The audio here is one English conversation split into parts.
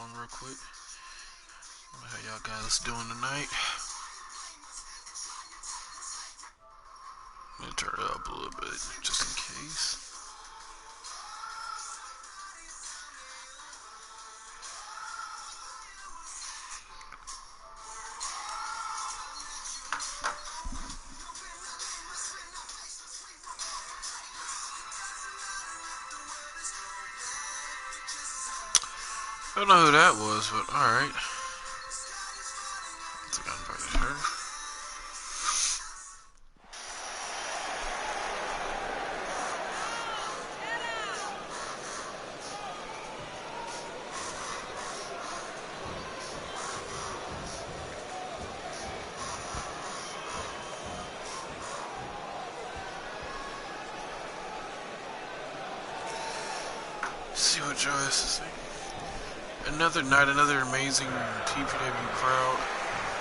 microphone real quick. I don't know how y'all guys doing tonight. Let me turn it up a little bit, just in case. I don't know who that was, but alright. I think I invited her. Let's see what Joe has to say. Another night, another amazing TPW crowd.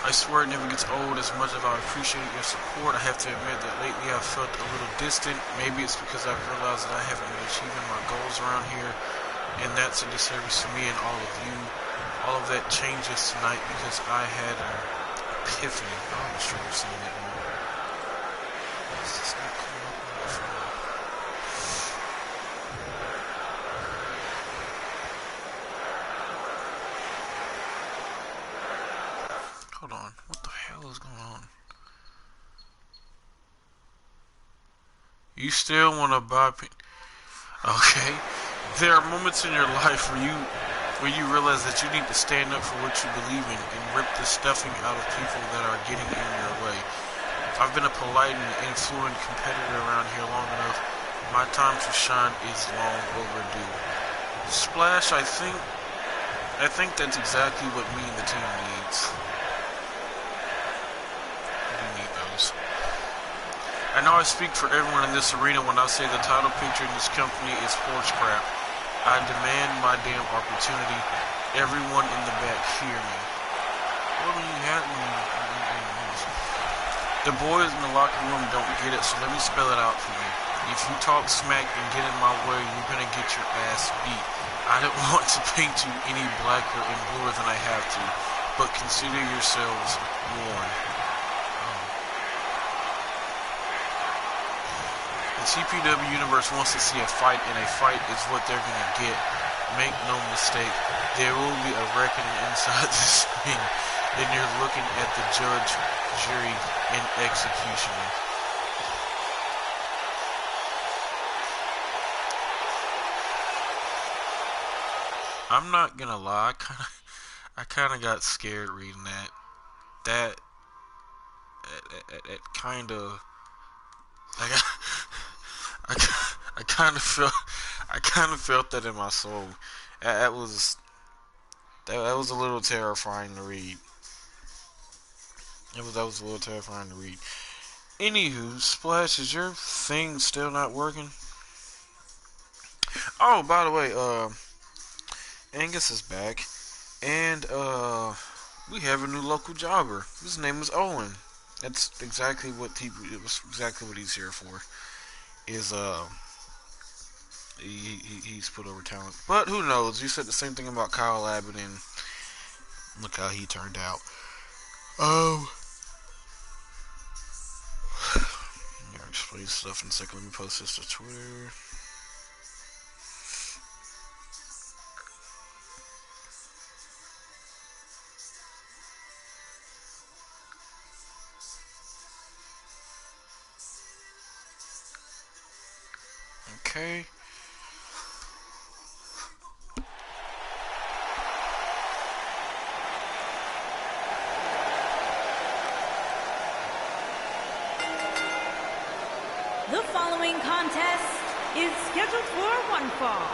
I swear it never gets old. As much as I appreciate your support, I have to admit that lately I've felt a little distant. Maybe it's because I've realized that I haven't been achieving my goals around here, and that's a disservice to me and all of you. All of that changes tonight because I had an epiphany. Oh, I'm sure you're seeing that more. Is this not coming up on my phone? Hold on, what the hell is going on? You still want to buy okay. There are moments in your life where you realize that you need to stand up for what you believe in and rip the stuffing out of people that are getting in your way. I've been a polite and influent competitor around here long enough. My time to shine is long overdue. Splash, I think that's exactly what me and the team needs. I know I speak for everyone in this arena when I say the title picture in this company is horse crap. I demand my damn opportunity. Everyone in the back hear me. What do you have? The boys in the locker room don't get it, so let me spell it out for you. If you talk smack and get in my way, you're gonna get your ass beat. I don't want to paint you any blacker and bluer than I have to, but consider yourselves warned. The TPW universe wants to see a fight, and a fight is what they're gonna get. Make no mistake, there will be a reckoning inside this ring, and you're looking at the judge, jury, and executioner. I'm not gonna lie, I kinda got scared reading that. It kinda, I kind of felt that in my soul. That was a little terrifying to read. That was a little terrifying to read. Anywho, Splash, is your thing still not working? Oh, by the way, Angus is back, and we have a new local jobber. His name is Owen. That's exactly what he's here for. Is he's put over talent, but who knows? You said the same thing about Kyle Abbott, and look how he turned out. I'll explain stuff in a second. Let me post this to Twitter. Okay. The following contest is scheduled for one fall.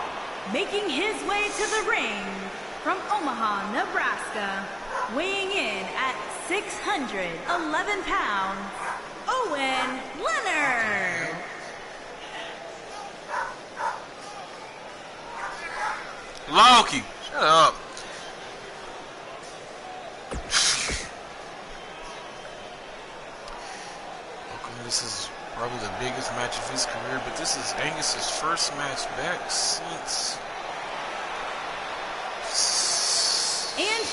Making his way to the ring from Omaha, Nebraska, weighing in at 611 pounds, Owen Leonard. Loki, shut up. Okay, this is probably the biggest match of his career, but this is Angus's first match back since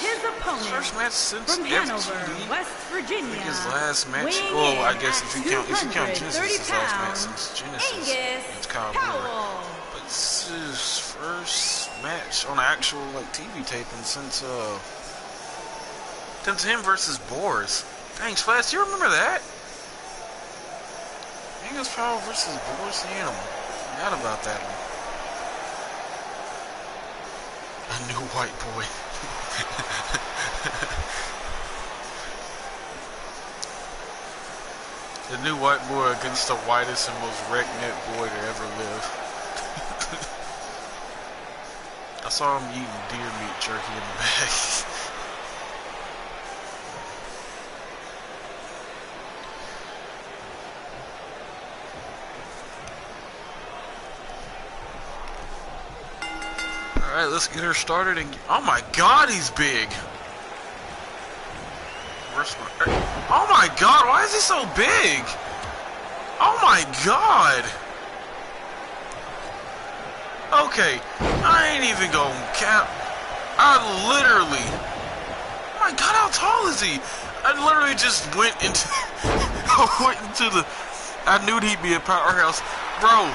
his opponent first match since from Hanover, FTD. West I Virginia, think his last match. weighing Well, I in guess at if you count Genesis, 230 his last match pounds, since Genesis. Angus It's Kyle Brewer. Powell. But this is his first match on actual like TV taping since him versus Boris. Thanks, Flash. Do you remember that? Angus Powell versus Boris the Animal. Forgot about that one. A new white boy. The new white boy against the whitest and most wreck-neck boy to ever live. I saw him eating deer meat jerky in the back. Alright, let's get her started. And oh my god, he's big! Oh my god, why is he so big? Oh my god! Okay, I ain't even going cap. I literally... Oh my god, how tall is he? I literally just went into... I knew he'd be a powerhouse. Bro,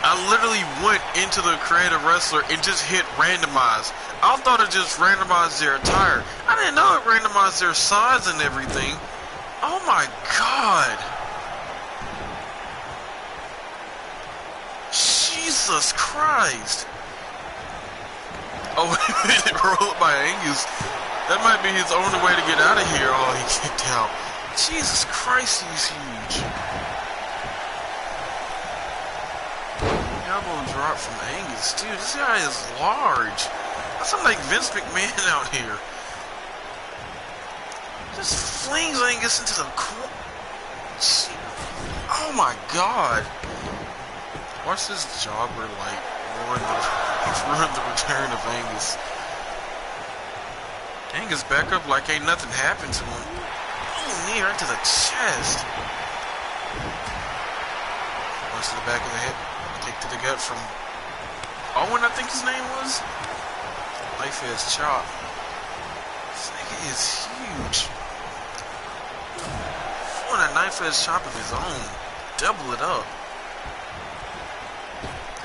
I literally went into the creative wrestler and just hit randomize. I thought it just randomized their attire. I didn't know it randomized their size and everything. Oh my god. Jesus Christ. Oh, wait a minute, roll up by Angus. That might be his only way to get out of here. Oh, he kicked out. Jesus Christ, he's huge. Elbow drop from Angus. Dude, this guy is large. That's something like Vince McMahon out here. Just flings Angus into the corner. Oh my god. Watch this jobber like ruin the return of Angus. Angus back up like ain't nothing happened to him. Oh, knee right to the chest. Once to the back of the head. Kick to the gut from Owen, I think his name was. Life is chop. This nigga is huge. On a knife edge chop of his own. Double it up.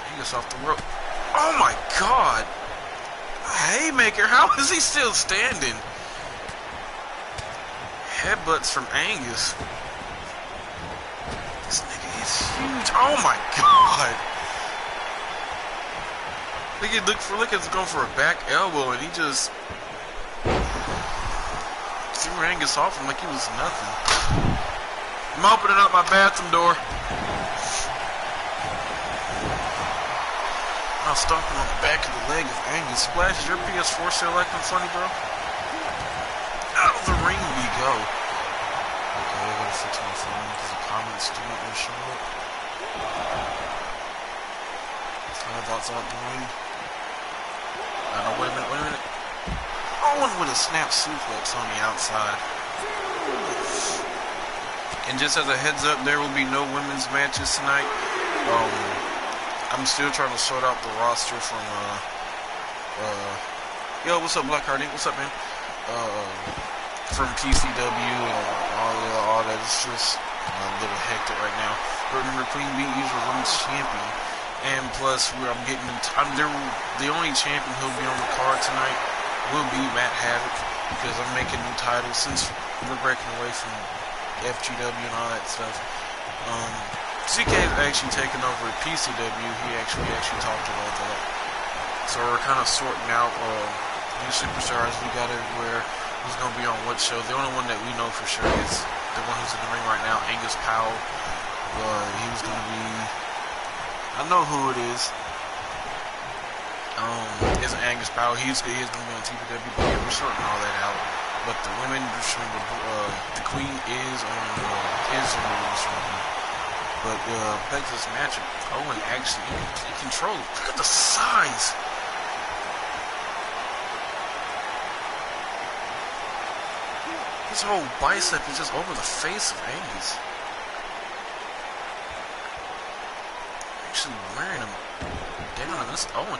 He gets off the rope. Oh my god! A haymaker, how is he still standing? Headbutts from Angus. This nigga is huge. Oh my god! Look at going for a back elbow and he just threw Angus off him like he was nothing. I'm opening up my bathroom door. I was stomping on the back of the leg of Angus. Splash, is your PS4 still acting funny, bro? Out of the ring we go. Okay, I gotta fix my phone because the comments do not want to show up. Thoughts out the ring. No, wait a minute. Owen with a snap suplex on the outside. And just as a heads up, there will be no women's matches tonight. I'm still trying to sort out the roster from, yo, what's up, Blackheart? What's up, man? From TPW and all that. It's just a little hectic right now. But remember, Queen Bee is your women's champion. And plus, the only champion who'll be on the card tonight will be Matt Havoc, because I'm making new titles since we're breaking away from FGW and all that stuff. CK is actually taking over at PCW. He actually talked about that. So we're kind of sorting out new superstars we got everywhere. Who's going to be on what show? The only one that we know for sure is the one who's in the ring right now, Angus Powell. He was going to be... I know who it is. It's Angus Powell. He's going to be on TPW, but yeah, we're sorting all that out. But the women, the Queen is on the women's champion. But back to this matchup, Owen actually in control. Look at the size. His whole bicep is just over the face of Angus. Actually wearing him down. This Owen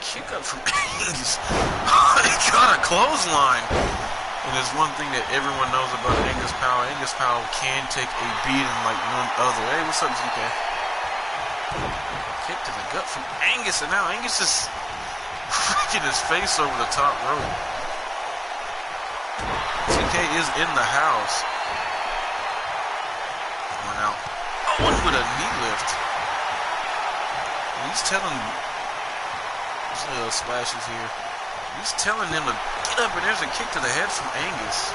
kick up from Angus. He got a clothesline. And there's one thing that everyone knows about Angus Powell. Angus Powell can take a beating like none other. Hey, what's up, ZK? Kick to the gut from Angus, and now Angus is freaking his face over the top rope. ZK is in the house. Going out. Owen with a knee lift. And he's telling... splashes here. He's telling them to get up, and there's a kick to the head from Angus.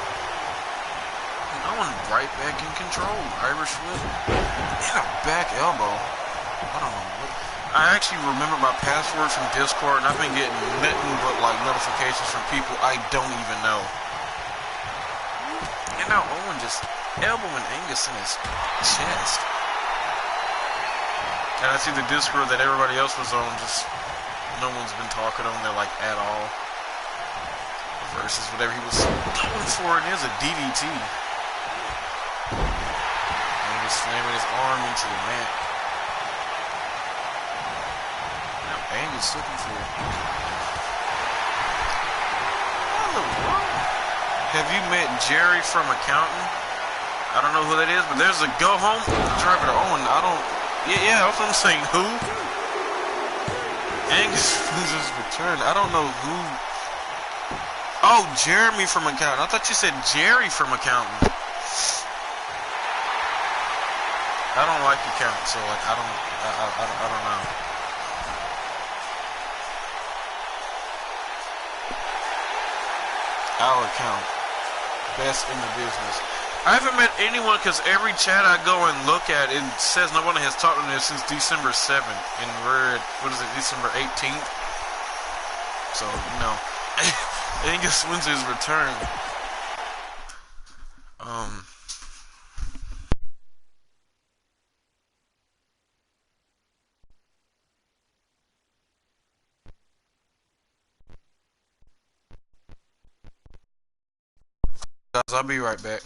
And Owen right back in control. Irish whip. And a back elbow. I don't know what. I actually remember my password from Discord, and I've been getting nothing but like notifications from people I don't even know. And now Owen just elbowing Angus in his chest. And I see the Discord that everybody else was on, just no one's been talking on there like at all. Versus whatever he was going for, and there's a DDT. Angus slamming his arm into the mat. Now Angus looking for it. Have you met Jerry from Accounting? I don't know who that is, but there's a go home driver to Owen. I don't. Yeah, that's what I'm saying. Who? Angus loses return. I don't know who. Oh, Jeremy from Accounting. I thought you said Jerry from Accounting. I don't like Accounting, so like I don't know. Our account, best in the business. I haven't met anyone because every chat I go and look at, it says nobody has talked to me since December 7th, and we're at, what is it, December 18th? So, you know, Angus wins his return. Guys, I'll be right back.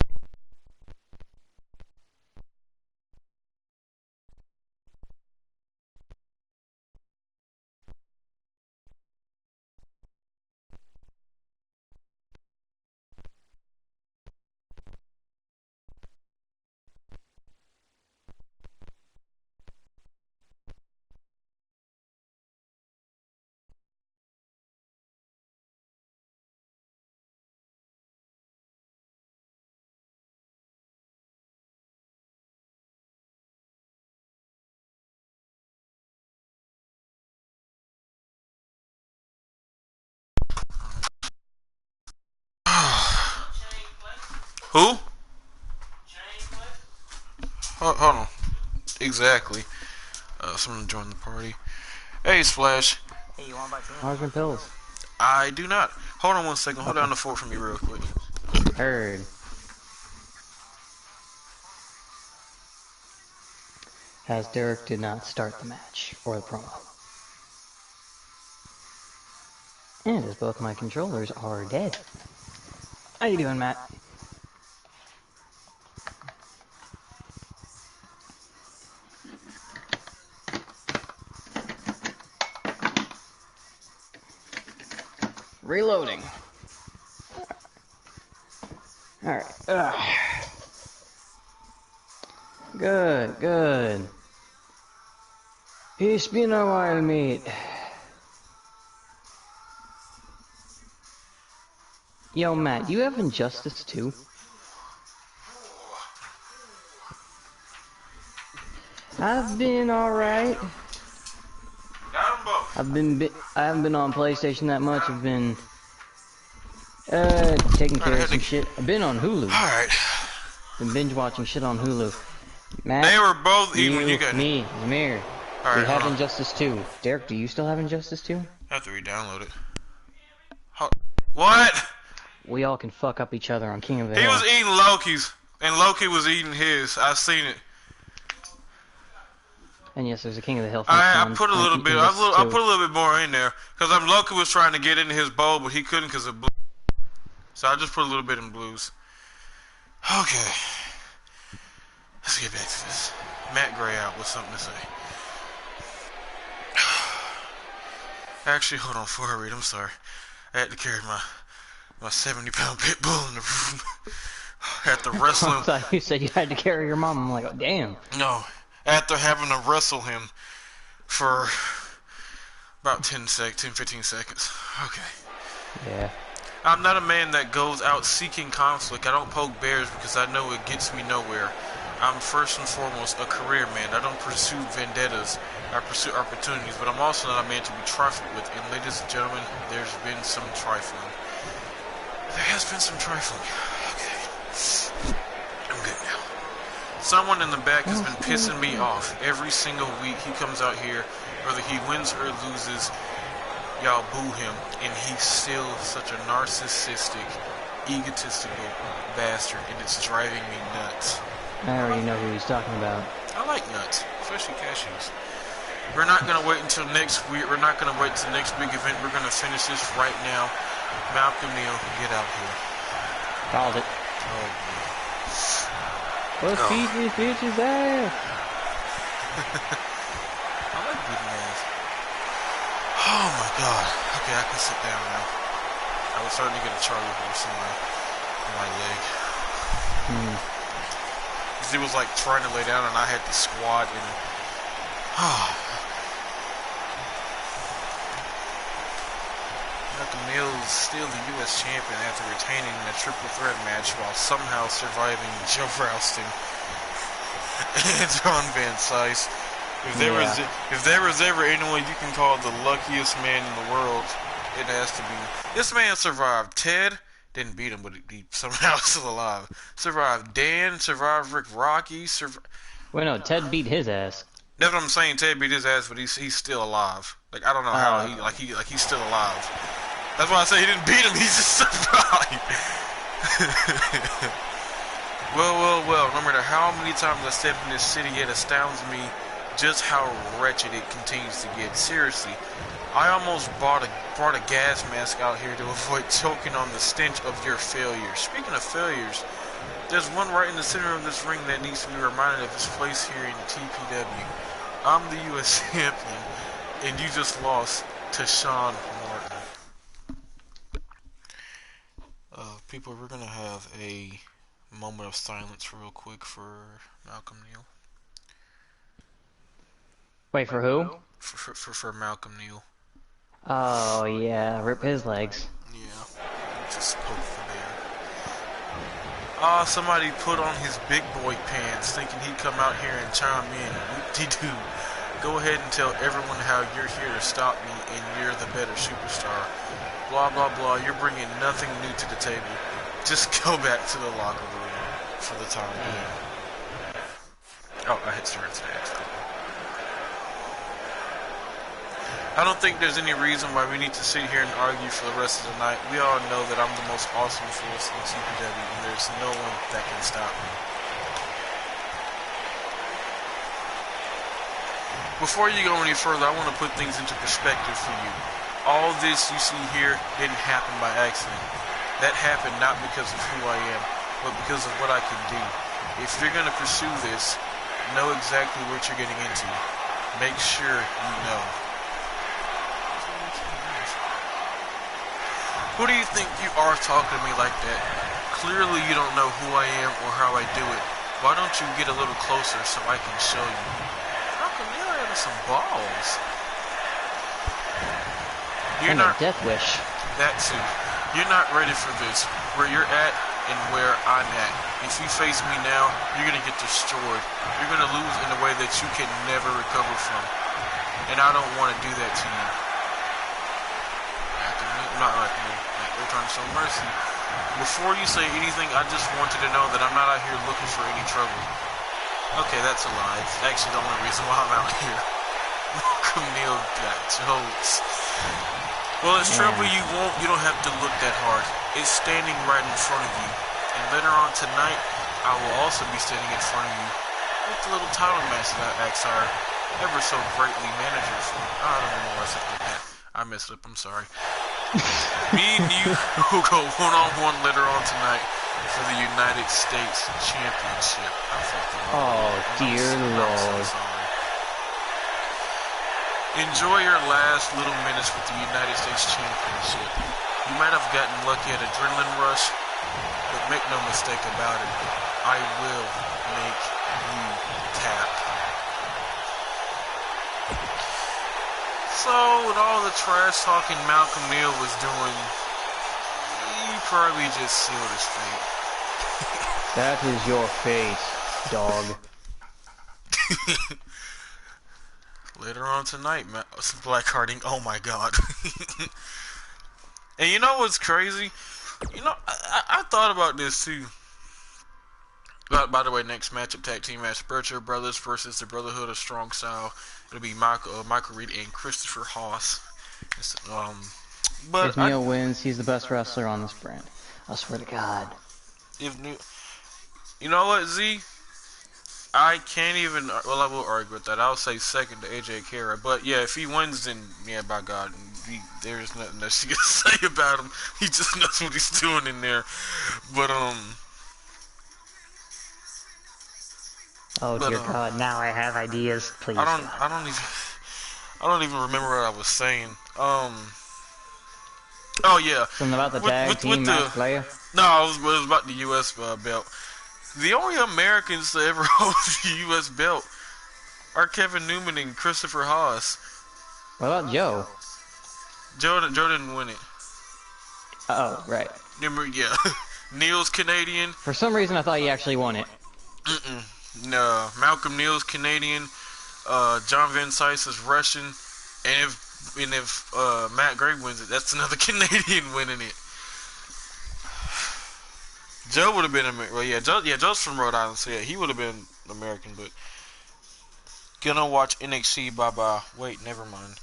Who? Hold on. Exactly. Someone joined the party. Hey, Splash. Hey, you want to buy food? Margin pills. I do not. Hold on one second. Hold down the fort for me real quick. Heard. As Derek did not start the match or the promo. And as both my controllers are dead. How you doing, Matt? Reloading. Alright. Good, good. It's been a while, mate. Yo, Matt, you have Injustice too? I've been alright. I haven't been on PlayStation that much. I've been taking care of some shit. I've been on Hulu. Alright. Been binge watching shit on Hulu. Matt, They were both eating when you got me, Zamir. Alright, we have hold on. Injustice 2. Derek, do you still have Injustice 2? I have to re-download it. What? We all can fuck up each other on King of the He Hill. was eating Loki's, and Loki was eating his. I seen it. And yes, there's a King of the Hill. I put a little bit. I put a little bit more in there because Loki was trying to get into his bowl, but he couldn't because of blue. So I just put a little bit in blues. Okay, let's get back to this. Matt Gray out with something to say. Actually, hold on, before I read, I'm sorry. I had to carry my 70-pound pit bull in the room. I had to wrestle I him. thought you said you had to carry your mom. I'm like, oh, damn. No, after having to wrestle him for about 10, 15 seconds. Okay. Yeah. I'm not a man that goes out seeking conflict. I don't poke bears because I know it gets me nowhere. I'm first and foremost a career man. I don't pursue vendettas. I pursue opportunities, but I'm also not a man to be trifled with. And ladies and gentlemen, there's been some trifling. There has been some trifling. Okay. I'm good now. Someone in the back has been pissing me off. Every single week he comes out here, whether he wins or loses, y'all boo him, and he's still such a narcissistic, egotistical bastard, and it's driving me nuts. I already know who he's talking about. I like nuts, especially cashews. We're not going to wait until next week. We're not going to wait until the next big event. We're going to finish this right now. Malcolm Neal, get out here. Called it. Oh, Let's beat these bitches ass. I like beating ass. Oh my god. Okay, I can sit down now. I was starting to get a Charlie horse in my leg. Because he was like trying to lay down and I had to squat and... Malcolm Neal is still the U.S. champion after retaining a triple threat match while somehow surviving Joe Ralston and John Van Cise. If there was ever anyone you can call the luckiest man in the world, it has to be. This man survived. Ted didn't beat him, but he somehow still alive. Survived Dan, survived Rick Rocky, Wait, no, Ted beat his ass. That's what I'm saying. Ted beat his ass, but he's still alive. Like I don't know how he's still alive. That's why I say he didn't beat him. He's just survived. Well. No matter how many times I step in this city, it astounds me just how wretched it continues to get. Seriously, I almost brought a gas mask out here to avoid choking on the stench of your failures. Speaking of failures, there's one right in the center of this ring that needs to be reminded of his place here in TPW. I'm the U.S. champion, and you just lost to Sean Martin. People, we're gonna have a moment of silence real quick for Malcolm Neal. Wait, for who? For Malcolm Neal. Oh, yeah, rip his legs. Yeah, just poke the bear. Somebody put on his big boy pants thinking he'd come out here and chime in. Whoop-de-doo. Go ahead and tell everyone how you're here to stop me and you're the better superstar. Blah, blah, blah. You're bringing nothing new to the table. Just go back to the locker room for the time being. Oh, I hit start today, actually. I don't think there's any reason why we need to sit here and argue for the rest of the night. We all know that I'm the most awesome force in TPW, and there's no one that can stop me. Before you go any further, I want to put things into perspective for you. All this you see here didn't happen by accident. That happened not because of who I am, but because of what I can do. If you're going to pursue this, know exactly what you're getting into. Make sure you know. Who do you think you are talking to me like that? Clearly you don't know who I am or how I do it. Why don't you get a little closer so I can show you? How come you're having some balls? You're not Death Wish. that too. You're not ready for this. Where you're at and where I'm at. If you face me now, you're gonna get destroyed. You're gonna lose in a way that you can never recover from. And I don't want to do that to you. I'm not like we're trying to show mercy. Before you say anything, I just want you to know that I'm not out here looking for any trouble. Okay, that's a lie. It's actually the only reason why I'm out here. Malcolm Neal got jokes. Well, it's trouble you won't. You don't have to look that hard. It's standing right in front of you. And later on tonight, I will also be standing in front of you with the little title match that I asked our ever so greatly manager for. I don't know why I said that. I messed up. I'm sorry. Me and you will go one-on-one later on tonight for the United States Championship. I thought that. Oh, dear Lord. So sorry. Enjoy your last little minutes with the United States Championship. You might have gotten lucky at adrenaline rush, but make no mistake about it, I will make you tap. So, with all the trash talking Malcolm Neal was doing, he probably just sealed his fate. That is your face, dog. Later on tonight, Blackhearting, oh my god. And you know what's crazy? You know, I thought about this too. By the way, next matchup, tag team match, Bircher Brothers versus the Brotherhood of Strong Style. It'll be Michael Reed and Christopher Haas. But If Neil wins, he's the best wrestler on this brand. I swear to God. If Neil, you know what, Z? I can't even. Well, I will argue with that. I'll say second to AJ Kara. But yeah, if he wins, then yeah, by God, there's nothing that she can say about him. He just knows what he's doing in there. But Oh dear God! Now I have ideas. Please. I don't even remember what I was saying. Oh yeah. Something about the tag team match player? No, it was about the U.S. Belt. The only Americans to ever hold the U.S. belt are Kevin Newman and Christopher Haas. What about Joe? Joe didn't win it. Oh, right. Yeah. Neil's Canadian. For some reason, I thought he actually won it. No, Malcolm Neal's Canadian. John Van Sice is Russian. And if Matt Gray wins it, that's another Canadian winning it. Joe would have been American. Well, Joe's from Rhode Island, so yeah, he would have been American. But gonna watch NXT. Bye. Wait, never mind.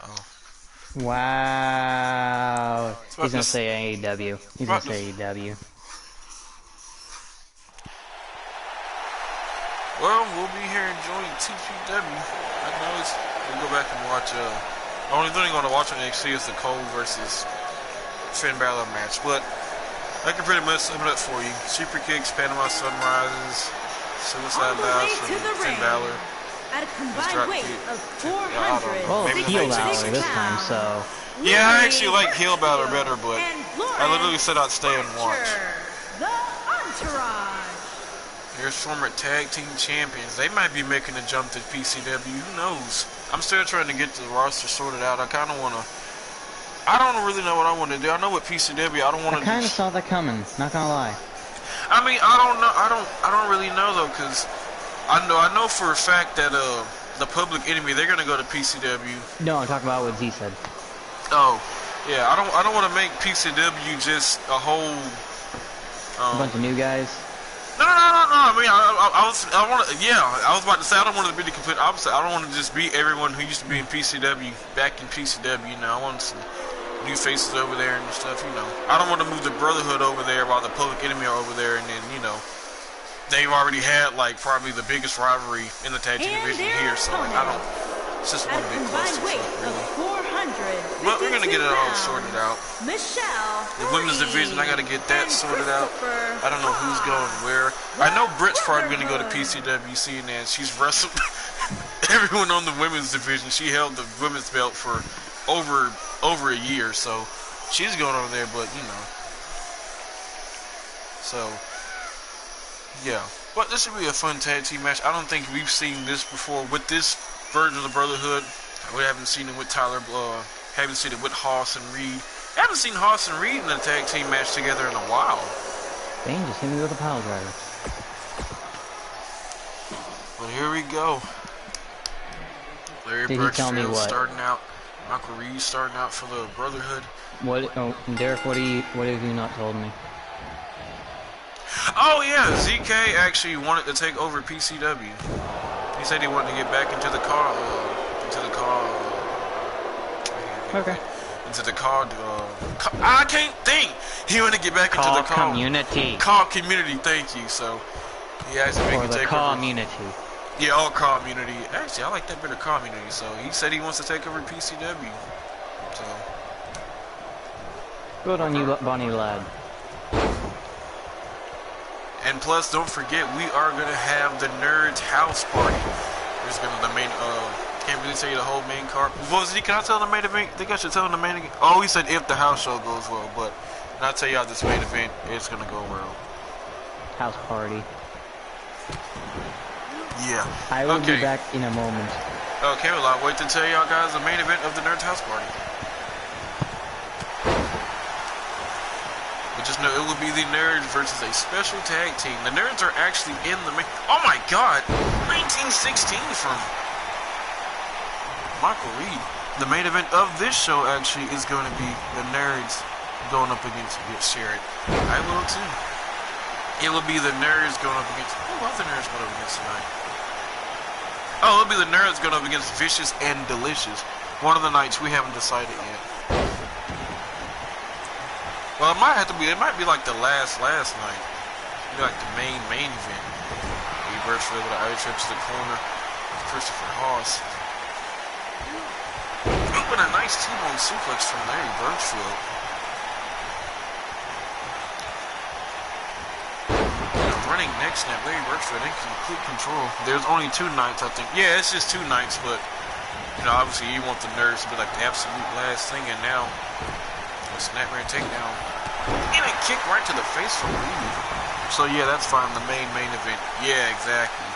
Oh. Wow. He's gonna say AEW. He's gonna say AEW. Well, we'll be here enjoying TPW. I know we'll go back and watch. The only thing I'm gonna watch on NXT is the Cole versus Finn Balor match, but I can pretty much sum it up for you. Super kicks, Panama Sunrises, Suicide Dives from Finn Balor. At a combined weight of 400. Well, heel Balor this time, so. Yeah, I actually like heel Balor better, but I literally said I'd stay and watch. The Entourage. Here's former tag team champions. They might be making a jump to PCW. Who knows? I'm still trying to get the roster sorted out. I kind of want to. I don't really know what I want to do. I know what PCW. I don't want to. I kind of saw that coming. Not gonna lie. I mean, I don't know. I don't really know though, because I know for a fact that the Public Enemy, they're gonna go to PCW. No, I'm talking about what Z said. Oh, yeah. I don't want to make PCW just a whole. A bunch of new guys. No. I mean, I was about to say I don't want to be the complete opposite. I don't want to just be everyone who used to be in PCW back in PCW. You know, I want some new faces over there and stuff. You know, I don't want to move the Brotherhood over there while the Public Enemy are over there, and then they've already had like probably the biggest rivalry in the tag team division here. So like, I don't. It's just one big clusterfuck, really. But we're gonna get it all sorted out. The women's division, I gotta get that sorted out. I don't know who's going where. I know Britt's probably gonna go to PCW, seeing as she's wrestled everyone on the women's division. She held the women's belt for over a year, so she's going over there. But so yeah. But this should be a fun tag team match. I don't think we've seen this before with this version of the Brotherhood. We haven't seen it with Tyler. Haven't seen it with Haas and Reed. I haven't seen Haas and Reed in a tag team match together in a while. Bane just hit me with a pile driver. But here we go. Larry Birchfield starting out. Michael Reed starting out for the Brotherhood. What? Oh, Derek, what have you not told me? Oh yeah, ZK actually wanted to take over PCW. He said he wanted to get back into the car. Okay. Into the car. I can't think. He wanted to get back into the car community. Car community. Thank you. So he actually made the community. Yeah, all community. Actually, I like that bit of community. So he said he wants to take over PCW. So good on you, Bonnie lad. And plus, don't forget, we are gonna have the Nerds House Party. There's gonna the main Can't really tell you the whole main card. Well, Z, can I tell the main event? I think I should tell him the main event. Oh, he said if the house show goes well, but I'll tell y'all this main event is gonna go well. House party. Yeah. I will be back in a moment. Okay, well, I'll wait to tell y'all guys the main event of the Nerds House Party. But just know it will be the Nerds versus a special tag team. The Nerds are actually in the main... Oh my god! 1916 from Michael Reed. The main event of this show actually is going to be the Nerds going up against... Share it. I will too. It will be the Nerds going up against... Who are the Nerds going up against tonight? Oh, it'll be the Nerds going up against Vicious and Delicious. One of the nights we haven't decided yet. Well, it might have to be. It might be like the last night. It'll be like the main event. He burst with an eye trip to the corner. Christopher Haas. But a nice T-bone suplex from Larry Birchfield. Running neck snap, Larry Birchfield in complete control. There's only 2 nights, I think. Yeah, it's just 2 nights, but you know, obviously you want the Nerds to be like the absolute last thing, and now a snap rear takedown and a kick right to the face from Reed. So yeah, that's fine. The main event. Yeah, exactly.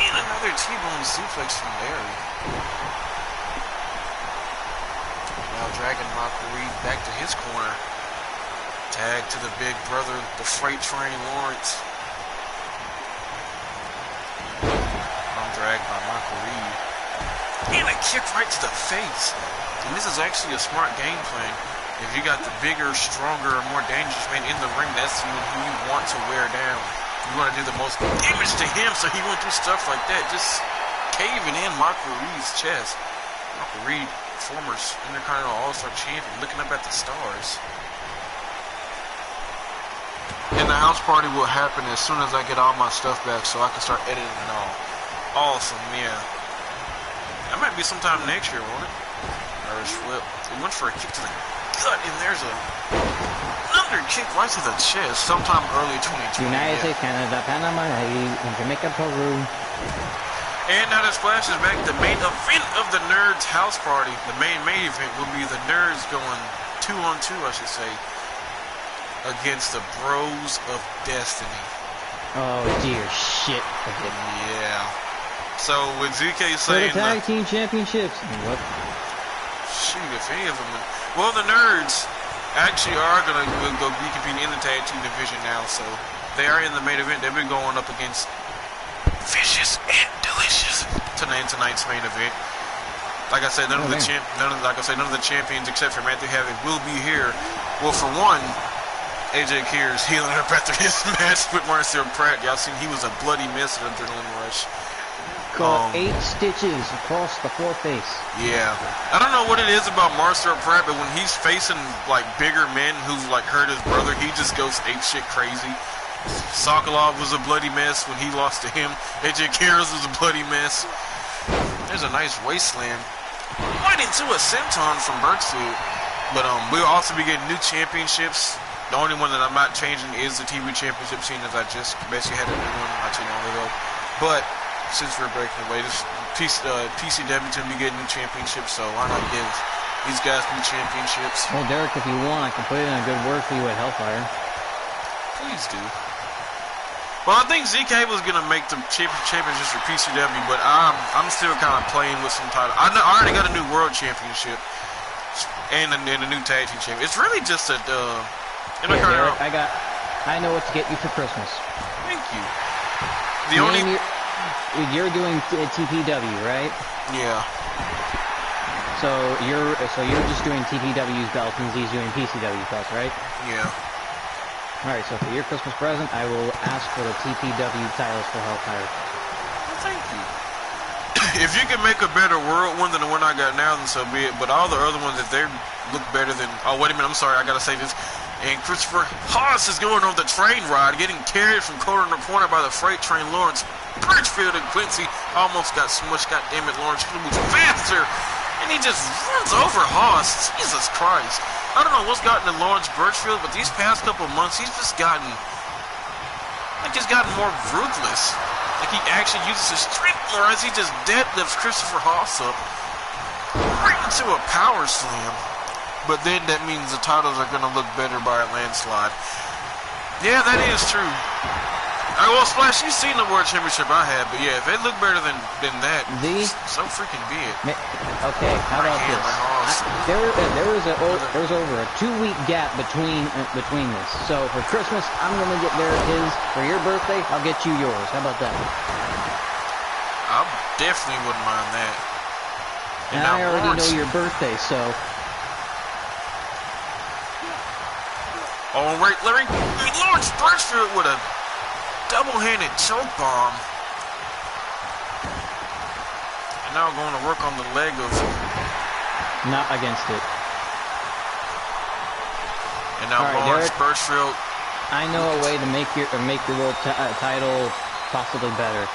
And another T-bone suplex from Larry. Now dragging Michael Reed back to his corner. Tag to the big brother, the freight train Lawrence. I'm dragged by Michael Reed. And a kick right to the face. And this is actually a smart game plan. If you got the bigger, stronger, more dangerous man in the ring, that's who you want to wear down. You want to do the most damage to him so he won't do stuff like that. Just caving in Michael Reed's chest. Michael Reed, former Intercontinental All-Star champion, looking up at the stars. And the house party will happen as soon as I get all my stuff back so I can start editing it all. Awesome, yeah. That might be sometime next year, won't it? Irish whip. It went for a kick to the gut, and there's another kick right to the chest sometime early 2020. United States, Canada, Panama, Haiti, Jamaica, Peru. And now this flash is back. The main event of the Nerds house party. The main event will be the Nerds going 2-on-2, I should say, against the Bros of Destiny. Oh dear shit. Yeah. So with ZK saying the tag team championships. What? Shoot, if any of them. Well, the Nerds actually are gonna go be competing in the tag team division now. So they are in the main event. They've been going up against Vicious and Delicious tonight's main event. Like I said, none of the champions except for Matthew Havoc will be here. Well, for one, AJ Kears healing up after his match with Marcel Pratt. Y'all seen he was a bloody mess at Adrenaline Rush. Got 8 stitches across the foreface. Yeah. I don't know what it is about Marcel Pratt, but when he's facing like bigger men who like hurt his brother, he just goes apeshit crazy. Sokolov was a bloody mess when he lost to him. AJ Kears was a bloody mess. There's a nice waist slam. Right into a senton from Birchfield. But we'll also be getting new championships. The only one that I'm not changing is the TV Championship, seeing as I just basically had a new one not too long ago. But since we're breaking away, this PCW to be getting new championships, so why not give these guys new championships? Well, Derek, if you want, I can put in a good word for you at Hellfire. Please do. Well, I think ZK was gonna make the championships for PCW, but I'm still kind of playing with some title. I already got a new world championship and a new tag team champion. It's really just a. Yeah, Derek, I know what to get you for Christmas. Thank you. You're doing TPW, right? Yeah. So you're just doing TPW's belts and Z's doing PCW's belts, right? Yeah. Alright, so for your Christmas present, I will ask for the TPW titles for Hellfire. Well, thank you. If you can make a better world one than the one I got now, then so be it. But all the other ones, if they look better than... Oh, wait a minute, I'm sorry, I gotta say this. And Christopher Haas is going on the train ride, getting carried from corner to corner by the freight train Lawrence. Birchfield and Quincy almost got smushed. God damn it, Lawrence moves faster. And he just runs over Haas. Jesus Christ. I don't know what's gotten to Lawrence Birchfield, but these past couple of months, he's just gotten like he's gotten more ruthless. Like he actually uses his strength more as he just deadlifts Christopher Haas up right into a power slam. But then that means the titles are going to look better by a landslide. Yeah, that is true. Well, Splash, you've seen the World Championship I had, but yeah, if they look better than that, so freaking be it. Okay, how about this? There was over a 2-week gap between this. So for Christmas, I'm gonna get there his. For your birthday, I'll get you yours. How about that? I definitely wouldn't mind that. And I already know your birthday, so. All right, Larry. Lawrence Birchfield with a double-handed choke bomb. And now going to work on the leg of... Not against it. And now Lawrence Birchfield. I know a way to make your world title possibly better.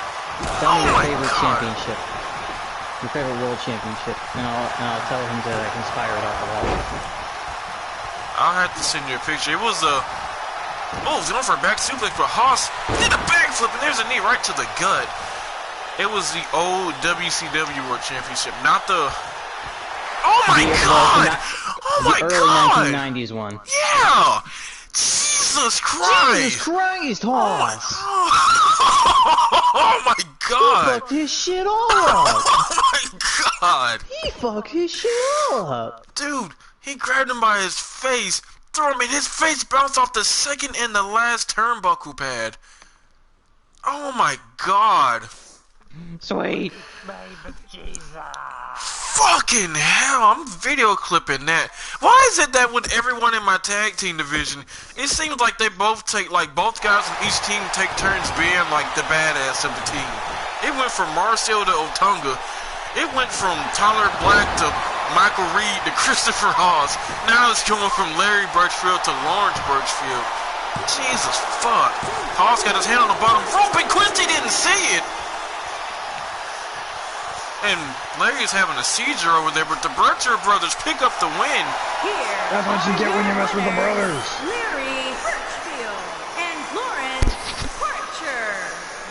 Tell me your favorite championship. Your favorite world championship. And I'll tell him to inspire it off of that. I'll have to send you a picture. It was a... Oh, he's going for a back suplex, but Haas did a backflip, and there's a knee right to the gut. It was the old WCW World Championship, not the... Oh my God! Oh my God! The early 1990s one. Yeah! Jesus Christ! Jesus Christ, Haas! Oh my God! He fucked his shit up! Oh my God! He fucked his shit up! Dude, he grabbed him by his face, threw him, and his face bounced off the second and the last turnbuckle pad. Oh my God. Sweet. Baby Jesus. Fucking hell, I'm video clipping that. Why is it that with everyone in my tag team division, it seems like they both take, like both guys from each team take turns being like the badass of the team. It went from Marcel to Otunga. It went from Tyler Black to Michael Reed to Christopher Haas. Now it's going from Larry Birchfield to Lawrence Birchfield. Jesus fuck. Haas got his hand on the bottom rope and Quincy didn't see it. And Larry's having a seizure over there, but the Bircher brothers pick up the win. That's what you get when you mess with the brothers. Larry Birchfield and Lawrence Bircher,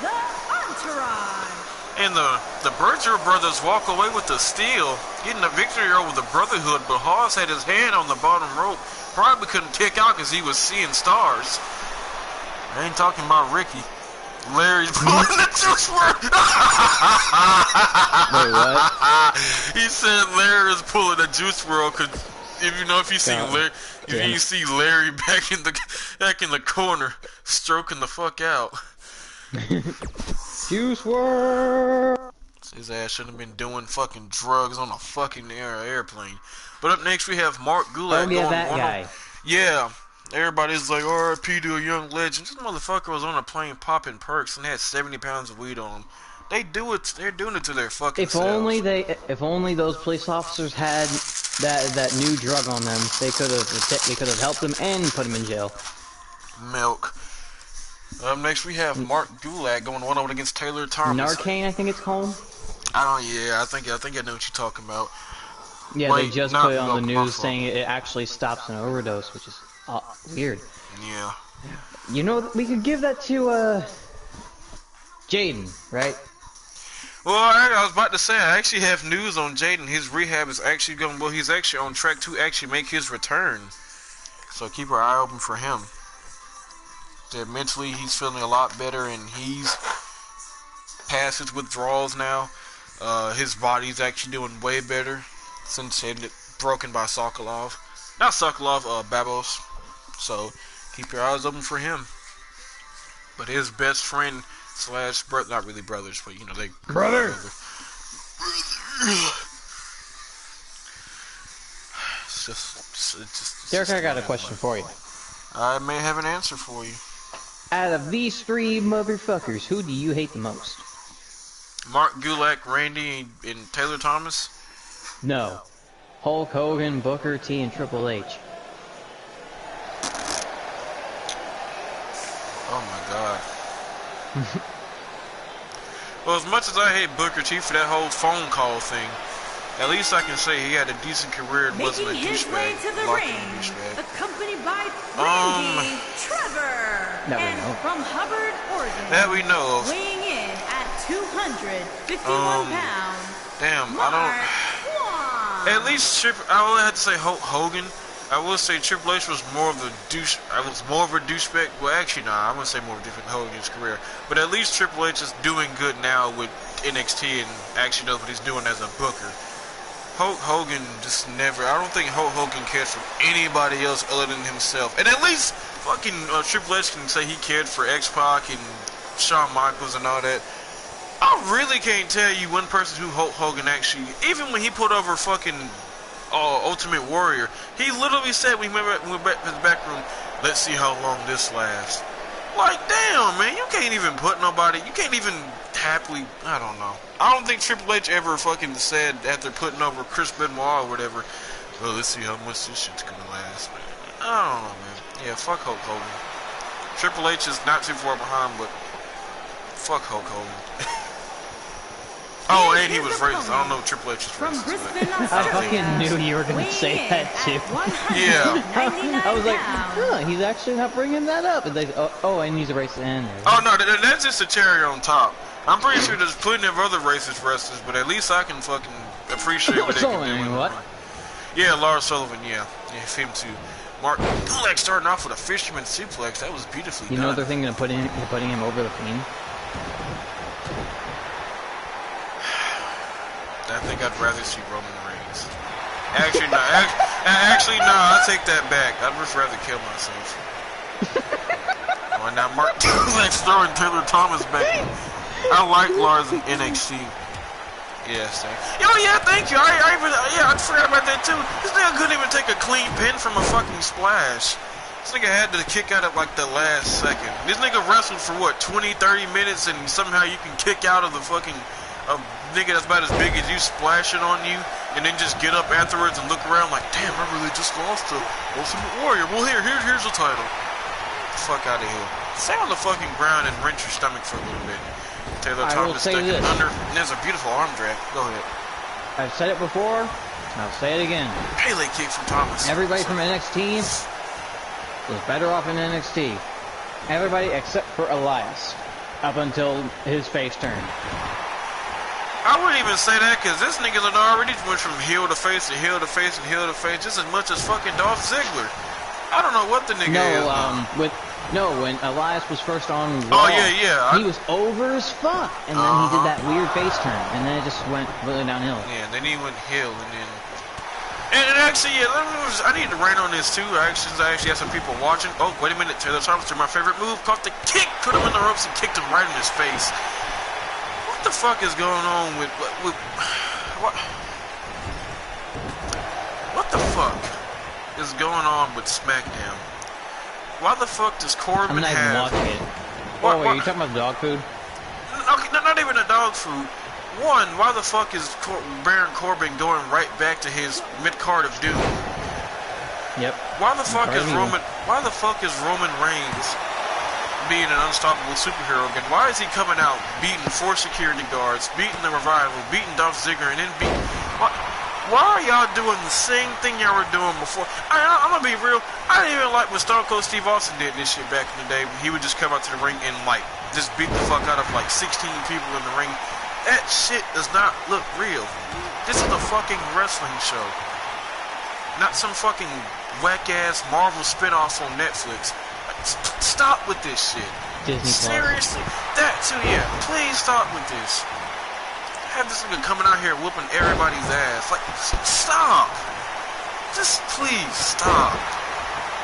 the Entourage. And the Bircher brothers walk away with the steal, getting a victory over the Brotherhood, but Haas had his hand on the bottom rope. Probably couldn't kick out because he was seeing stars. I ain't talking about Ricky. Larry's pulling the juice world. Wait, what? He said Larry is pulling the juice world because if you see Larry, you see Larry back in the corner stroking the fuck out. Juice world. His ass shouldn't have been doing fucking drugs on a fucking airplane. But up next we have Mark Gulak. Oh yeah, that guy. Yeah. Everybody's like, R.I.P. to a young legend. This motherfucker was on a plane popping perks and had 70 pounds of weed on him. They do it. They're doing it to their fucking If selves. if only those police officers had that new drug on them, they could have helped him and put him in jail. Milk. Next we have Mark Gulak going 1-0 against Taylor Thomas. Narcan, I think it's called. I think I know what you're talking about. Yeah, Wait, they just not put it on the milk, news saying it actually stops an overdose, which is weird. Yeah. You know, we could give that to Jaden, right? Well, I was about to say, I actually have news on Jaden. His rehab is actually going, well, he's actually on track to actually make his return. So keep our eye open for him. That mentally he's feeling a lot better and he's past his withdrawals now. His body's actually doing way better since it had broken by Sokolov. Not Sokolov, Babos. So keep your eyes open for him. But his best friend slash brother, not really brothers, but you know they Brother. It's just Derek, I got a question for you. I may have an answer for you. Out of these three motherfuckers, who do you hate the most? Mark Gulak, Randy, and Taylor Thomas. No. Hulk Hogan, Booker T, and Triple H. Oh my god. Well, as much as I hate Booker T for that whole phone call thing, at least I can say he had a decent career and wasn't a Making his way douchebag. to the Like a ring, douchebag. accompanied by Randy Trevor. That we And know. from Hubbard, Oregon, That we know of. weighing in at 251 pounds, Damn, Mark I Quan. don't. At least I would have to say Hulk Hogan. I will say Triple H was more of a douche. I was more of a douchebag. Well, actually, nah. I'm gonna say more of a different Hogan's career. But at least Triple H is doing good now with NXT and actually knows what he's doing as a booker. Hulk Hogan just never. I don't think Hulk Hogan cares for anybody else other than himself. And at least fucking Triple H can say he cared for X-Pac and Shawn Michaels and all that. I really can't tell you one person who Hulk Hogan actually. Even when he put over fucking Ultimate Warrior, he literally said when we went back to the back room, let's see how long this lasts. Like, damn, man, you can't even put nobody, you can't even happily, I don't know. I don't think Triple H ever fucking said after putting over Chris Benoit or whatever, well, let's see how much this shit's gonna last, man. I don't know, man. Yeah, fuck Hulk Hogan. Triple H is not too far behind, but fuck Hulk Hogan. Oh, and he was racist. I don't know if Triple H is From racist. Brisbane, But I Australia, fucking knew you were gonna weighing say in that at too. 199 I was like, pounds. he's actually not bringing that up. And they, and he's a racist. And oh no, that's just a cherry on top. I'm pretty sure there's plenty of other racist wrestlers, but at least I can fucking appreciate what they can do. Sullivan, what? Yeah, Lars Sullivan, yeah, him too. Mark Gulak starting off with a fisherman suplex. That was beautifully You know done. what they're thinking of putting him over the Fiend? I think I'd rather see Roman Reigns. Actually, no. I take that back. I'd just rather kill myself. Oh, now Mark Gulak's throwing Taylor Thomas back. I like Lars in NXT. Yes, thank you. Oh, yeah, thank you. I forgot about that, too. This nigga couldn't even take a clean pin from a fucking splash. This nigga had to kick out at, like, the last second. This nigga wrestled for, what, 20, 30 minutes, and somehow you can kick out of the fucking... A nigga that's about as big as you splashing on you, and then just get up afterwards and look around like, damn, I really just lost to Ultimate Warrior. Well, here's the title. Get the fuck out of here. Stay on the fucking ground and wrench your stomach for a little bit. Taylor Thomas stuck it under, and there's a beautiful arm drag. Go ahead. I've said it before, and I'll say it again. Pele kick from Thomas. Everybody from NXT was better off in NXT. Everybody except for Elias, up until his face turned. I wouldn't even say that, because this nigga had already went from heel to face to heel to face and heel to face just as much as fucking Dolph Ziggler. I don't know what the nigga is. When Elias was first on Raw, he was over as fuck, and then he did that weird face turn, and then it just went really downhill. Yeah, then he went heel, and then... And actually, yeah, I need to rant on this, too. I actually have some people watching. Oh, wait a minute, Taylor Thomas, my favorite move, caught the kick, put him in the ropes, and kicked him right in his face. What the fuck is going on with what the fuck is going on with SmackDown? Why the fuck does Corbin I'm not even watching it. Are you talking about dog food? Okay, not even the dog food. One, why the fuck is Baron Corbin going right back to his mid-card of doom? Yep. Why the fuck is Roman Reigns being an unstoppable superhero again? Why is he coming out beating 4 security guards, beating the Revival, beating Dolph Ziggler, and then beating... Why are y'all doing the same thing y'all were doing before? I'm gonna be real. I didn't even like when Stone Cold Steve Austin did this shit back in the day. He would just come out to the ring and like just beat the fuck out of like 16 people in the ring. That shit does not look real. This is a fucking wrestling show, not some fucking whack ass Marvel spinoff on Netflix. Stop with this shit. Disney Seriously, that too. Yeah, please stop with this. Have this nigga coming out here whooping everybody's ass. Like, stop. Just please stop.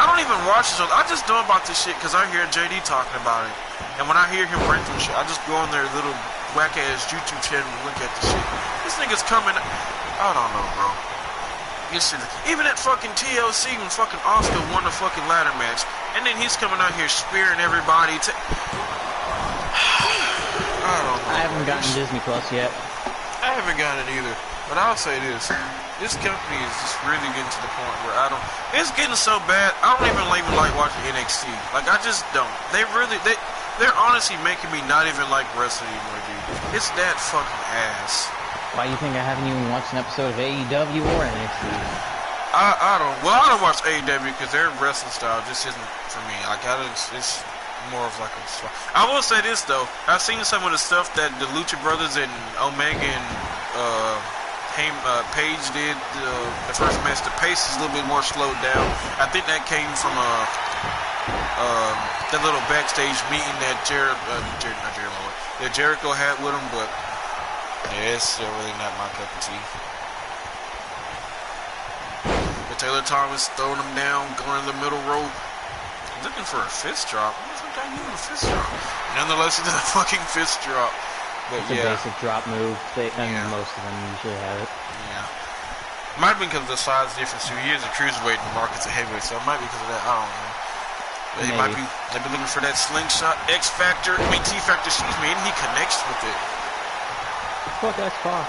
I don't even watch this. I just know about this shit because I hear JD talking about it. And when I hear him ranting shit, I just go on their little whack-ass YouTube channel and look at the shit. This nigga's coming... I don't know, bro. This shit... Even at fucking TLC when fucking Oscar won the fucking ladder match. And then he's coming out here spearing everybody. I don't know. I haven't gotten Disney Plus yet. I haven't got it either, but I'll say this company is just really getting to the point where it's getting so bad, I don't even like watching NXT. Like, I just don't. They're honestly making me not even like wrestling anymore, dude. It's that fucking ass. Why do you think I haven't even watched an episode of AEW or NXT? I don't watch AEW because their wrestling style just isn't for me. It's more of like a. I will say this though, I've seen some of the stuff that the Lucha Brothers and Omega and Page did the first match. The pace is a little bit more slowed down. I think that came from that little backstage meeting that Jericho had with him, but yeah, it's still really not my cup of tea. But Taylor Thomas throwing him down, going in the middle rope, looking for a fist drop. What the guy using a fist drop? Nonetheless, he did a fucking fist drop. But it's a basic drop move. Most of them usually have it. Yeah. Might be because of the size difference too. He is a cruiserweight and Mark is a heavyweight, so it might be because of that. I don't know. But they've been looking for that slingshot T factor, excuse me, and he connects with it. Fuck X-Pac.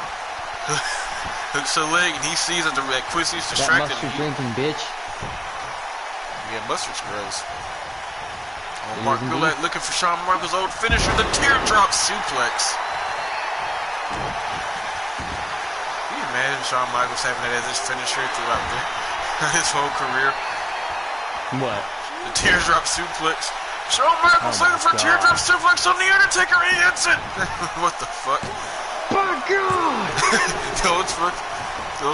Hooks the leg, and he sees that Quincy's distracted. That mustard drinking bitch. Yeah, mustard's gross. Oh, Mark Goulet looking for Shawn Michaels' old finisher, the teardrop suplex. Can you imagine Shawn Michaels having that as his finisher throughout his whole career? What? The teardrop suplex. Shawn Michaels looking for teardrop suplex on The Undertaker. He hits it. What the fuck? My God! goes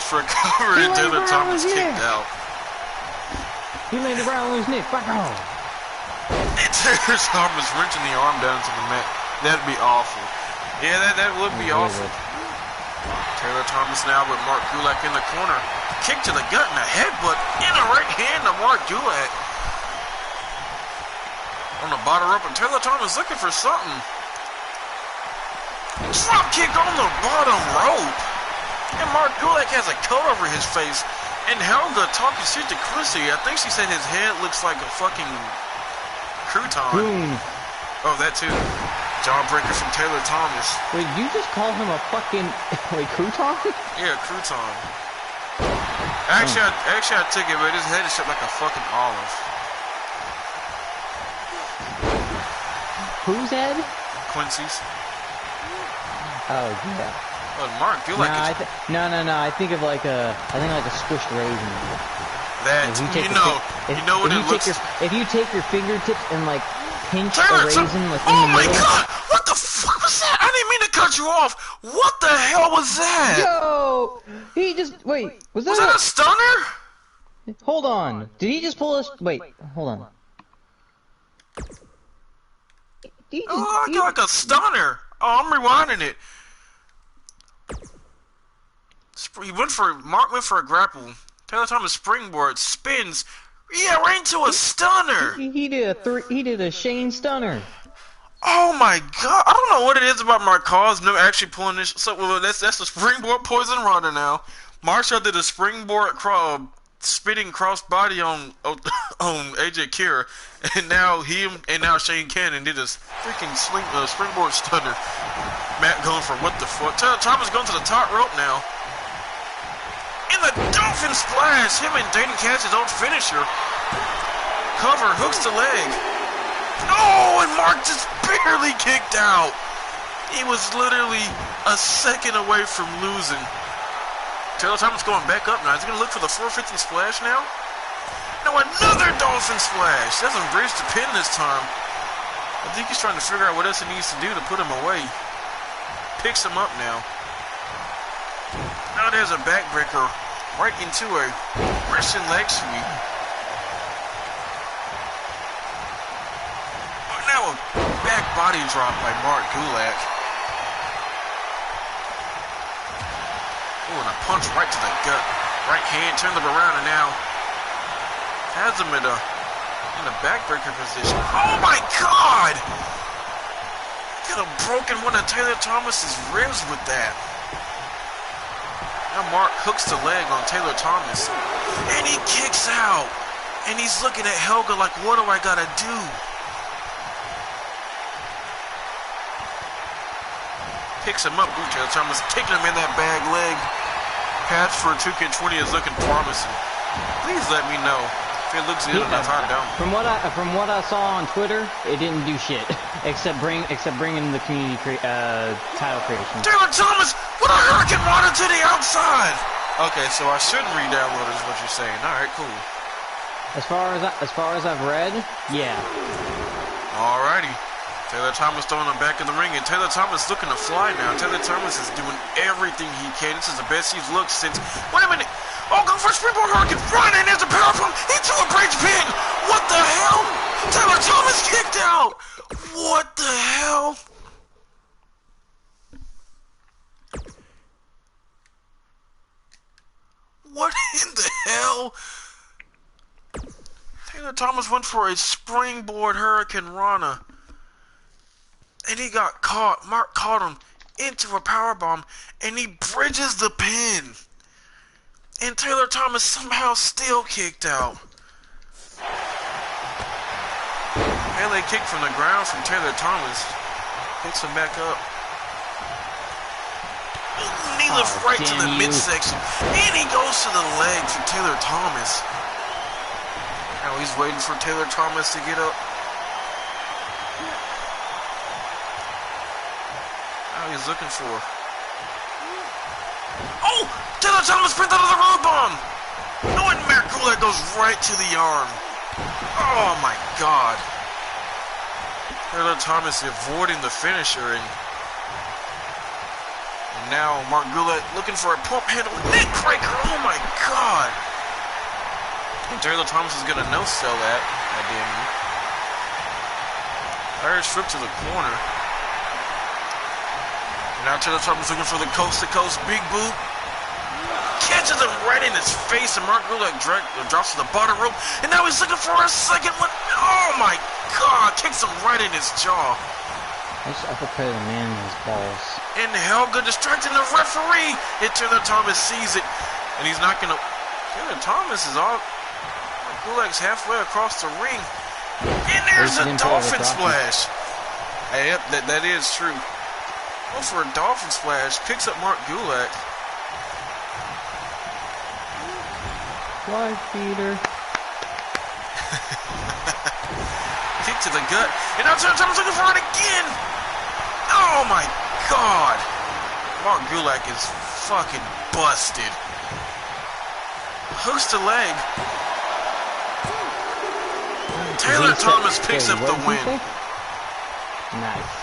for a cover and Taylor Thomas kicked out. He landed right on his neck. Back on. And Taylor Thomas wrenching the arm down into the mat. That'd be awful. Yeah, that would be awful. Taylor Thomas now with Mark Gulak in the corner. Kick to the gut and a headbutt in the right hand of Mark Gulak. On the bottom rope, and Taylor Thomas looking for something. Drop kick on the bottom rope. And Mark Gulak has a coat over his face. And Helga talking shit to Chrissy. I think she said his head looks like a fucking crouton. Boom. Oh, that too. Jawbreaker from Taylor Thomas. Wait, you just called him a fucking crouton? Yeah, crouton. Actually, I took it, but his head is shaped like a fucking olive. Whose head? Quincy's. Oh yeah. Oh, Mark, you like no. I think of like a squished raisin. That you know what it looks. If you take your fingertips and like pinch Taylor, a raisin like oh in the my middle. God! What the fuck was that? I didn't mean to cut you off. What the hell was that? Yo, he just wait. Was that a stunner? Hold on. Did he just pull us? Wait, hold on. I got like a stunner. Oh, I'm rewinding it. Mark went for a grapple. Taylor Thomas springboard, spins. Yeah, right into a stunner. He did a Shane stunner. Oh my God! I don't know what it is about Mark Cause no actually pulling this. So that's the springboard poison runner now. Marshall did a springboard spitting crossbody on AJ Kira, and now Shane Cannon did a freaking springboard stunner. Matt going for what the fuck? Taylor Thomas going to the top rope now. In the dolphin splash, him and Dayton Cash's old finisher. Cover, hooks the leg. Oh, and Mark just barely kicked out. He was literally a second away from losing. Taylor Thomas going back up now. Is he going to look for the 450 splash now? No, another dolphin splash. Doesn't bridge the pin this time. I think he's trying to figure out what else he needs to do to put him away. Picks him up now. Now there's a backbreaker right into a Russian leg sweep. Now a back body drop by Mark Gulak. Oh, and a punch right to the gut. Right hand, turns him around, and now has him in a backbreaker position. Oh my God! Could have broken one of Taylor Thomas's ribs with that. Now Mark hooks the leg on Taylor Thomas, and he kicks out. And he's looking at Helga like, what do I gotta do? Picks him up, Taylor Thomas, kicking him in that bag leg. Patch for 2K20 is looking promising. Please let me know if it looks good enough. I don't. From what I saw on Twitter, it didn't do shit except bringing the community title creation. Taylor Thomas with a hurricane water to the outside. Okay, so I shouldn't re-download is what you're saying. All right, cool. As far as I've read, yeah. Alrighty. Taylor Thomas throwing him back in the ring, and Taylor Thomas looking to fly now. Taylor Thomas is doing everything he can. This is the best he's looked since... Wait a minute! Oh, go for a springboard hurricane! Run, and there's a powerbomb into a bridge pin! What the hell? Taylor Thomas kicked out! What the hell? What in the hell? Taylor Thomas went for a springboard Hurricane Rana. And he got caught. Mark caught him into a powerbomb. And he bridges the pin. And Taylor Thomas somehow still kicked out. Melee kick from the ground from Taylor Thomas. Picks him back up. Knee lift right to the midsection. And he goes to the leg for Taylor Thomas. Now he's waiting for Taylor Thomas to get up. Now he's looking for... Oh! Taylor Thomas pinned out of the road bomb! No, and Matt Gulak goes right to the arm. Oh my god. Taylor Thomas avoiding the finisher, and now Mark Gulak looking for a pump handle neck breaker. Oh my god. And Taylor Thomas is gonna no-sell that. Irish flip to the corner. And now Taylor Thomas looking for the coast-to-coast big boot. Catches him right in his face, and Mark Gulak drops to the bottom rope. And now he's looking for a second one. Oh my god, kicks him right in his jaw. I just uppercutted a man in his balls. And Helga distracting the referee. And Taylor Thomas sees it. And he's not gonna... Taylor Thomas is all... Mark Gulak's halfway across the ring. And there's a dolphin splash. Hey, yep, that is true. Go for a dolphin splash. Picks up Mark Gulak. Wife beater. Kick to the gut. And now Taylor Thomas looking for it again. Oh my god. Mark Gulak is fucking busted. Hooks the leg. Taylor Thomas picks up the win. Nice.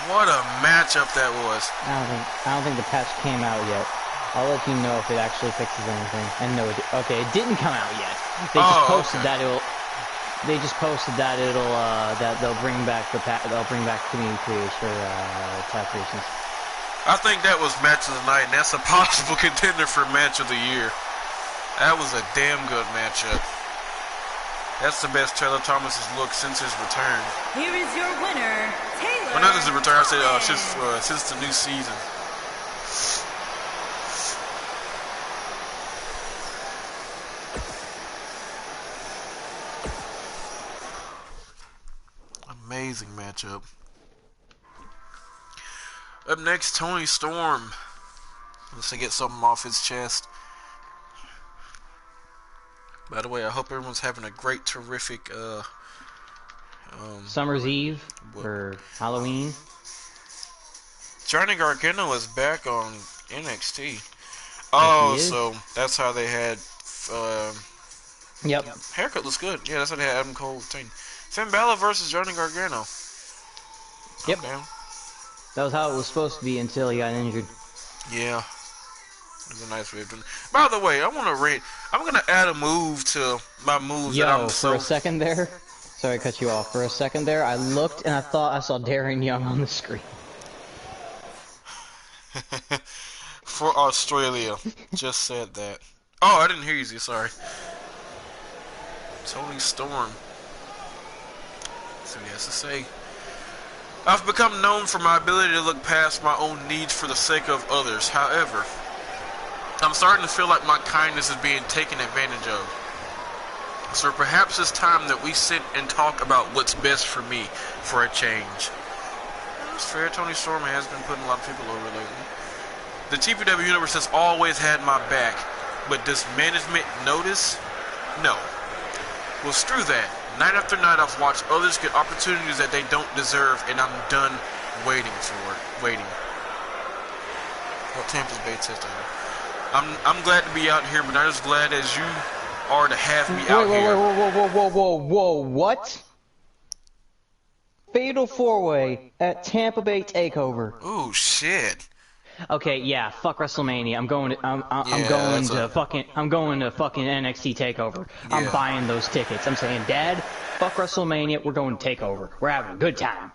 What a matchup that was. I don't think the patch came out yet. I'll let you know if it actually fixes anything. And no, okay, it didn't come out yet. They just posted that it'll. They just posted that it'll that they'll bring back they'll bring back community creators for tap creations. I think that was match of the night, and that's a possible contender for match of the year. That was a damn good matchup. That's the best Taylor Thomas has looked since his return. Here is your winner, Taylor. Well, not since his return. I said since the new season. Amazing matchup. Up next, Tony Storm. Let's get something off his chest. By the way, I hope everyone's having a great, terrific Summer's Eve or Halloween. Johnny Gargano is back on NXT. Oh, so that's how they had. Yep. Haircut looks good. Yeah, that's how they had Adam Cole retain. Finn Balor versus Johnny Gargano. Yep. Down. That was how it was supposed to be until he got injured. Yeah. It was a nice way of doing it. By the way, I'm gonna add a move to my moves that I'm so... for a second there, sorry to cut you off. For a second there, I looked and I thought I saw Darren Young on the screen. For Australia. Just said that. Oh, I didn't hear you, sorry. Tony Storm. That's what he has to say. I've become known for my ability to look past my own needs for the sake of others. However, I'm starting to feel like my kindness is being taken advantage of. So perhaps it's time that we sit and talk about what's best for me for a change. It's fair. Tony Storm has been putting a lot of people over lately. The TPW universe has always had my back, but does management notice? No. Well, screw that. Night after night, I've watched others get opportunities that they don't deserve, and I'm done waiting for it. Waiting. Well, Tampa's Bay says that. I'm glad to be out here, but not as glad as you are to have me out here. Whoa, what? Fatal 4-way at Tampa Bay Takeover. Oh shit. Okay, yeah, fuck WrestleMania. I'm going to fucking NXT Takeover. I'm Yeah. buying those tickets. I'm saying, Dad, fuck WrestleMania. We're going to Takeover. We're having a good time.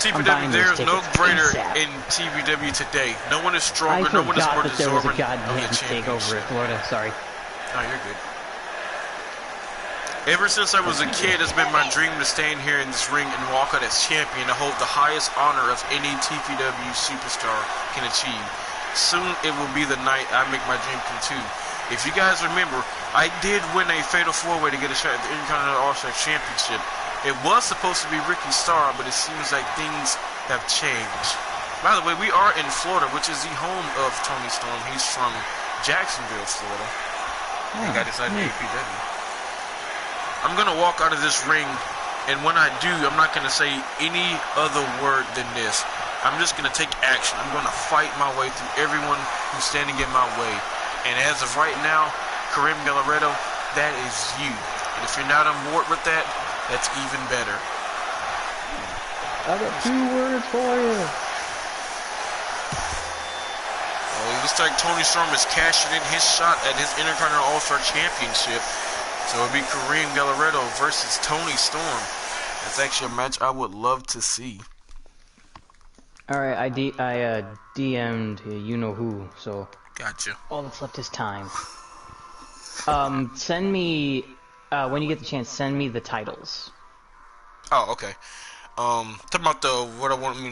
I'm buying TPW, those there is no tickets greater ASAP. in TPW today. No one is I stronger, no one is forgot more that there was a deserving of goddamn the Takeover championship. in Florida. Sorry. No, you're good. Ever since I was a kid, it's been my dream to stand here in this ring and walk out as champion to hold the highest honor of any TPW superstar can achieve. Soon it will be the night I make my dream come true. If you guys remember, I did win a Fatal 4-way to get a shot at the Intercontinental All-Star Championship. It was supposed to be Ricky Starr, but it seems like things have changed. By the way, we are in Florida, which is the home of Tony Storm. He's from Jacksonville, Florida. He got his idea APW. I'm going to walk out of this ring, and when I do, I'm not going to say any other word than this. I'm just going to take action. I'm going to fight my way through everyone who's standing in my way. And as of right now, Kareem Gallaretto, that is you. And if you're not on board with that, that's even better. I got 2 words for you. Well, it looks like Tony Storm is cashing in his shot at his Intercontinental All-Star Championship. So it'll be Kareem Gallaretto versus Tony Storm. That's actually a match I would love to see. Alright, I DM'd you know who, so Gotcha. all that's left is time. Send me, when you get the chance, send me the titles. Oh, okay. Talking about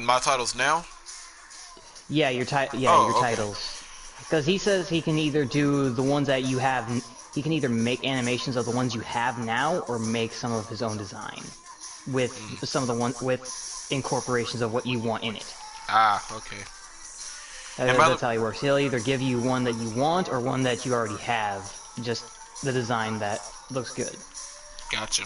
my titles now? Yeah, your okay. titles. Because he says he can either do the ones that you have, he can either make animations of the ones you have now, or make some of his own design. With some of the ones, with incorporations of what you want in it. Ah, okay. That's how he works. He'll either give you one that you want, or one that you already have. Just the design that looks good. Gotcha.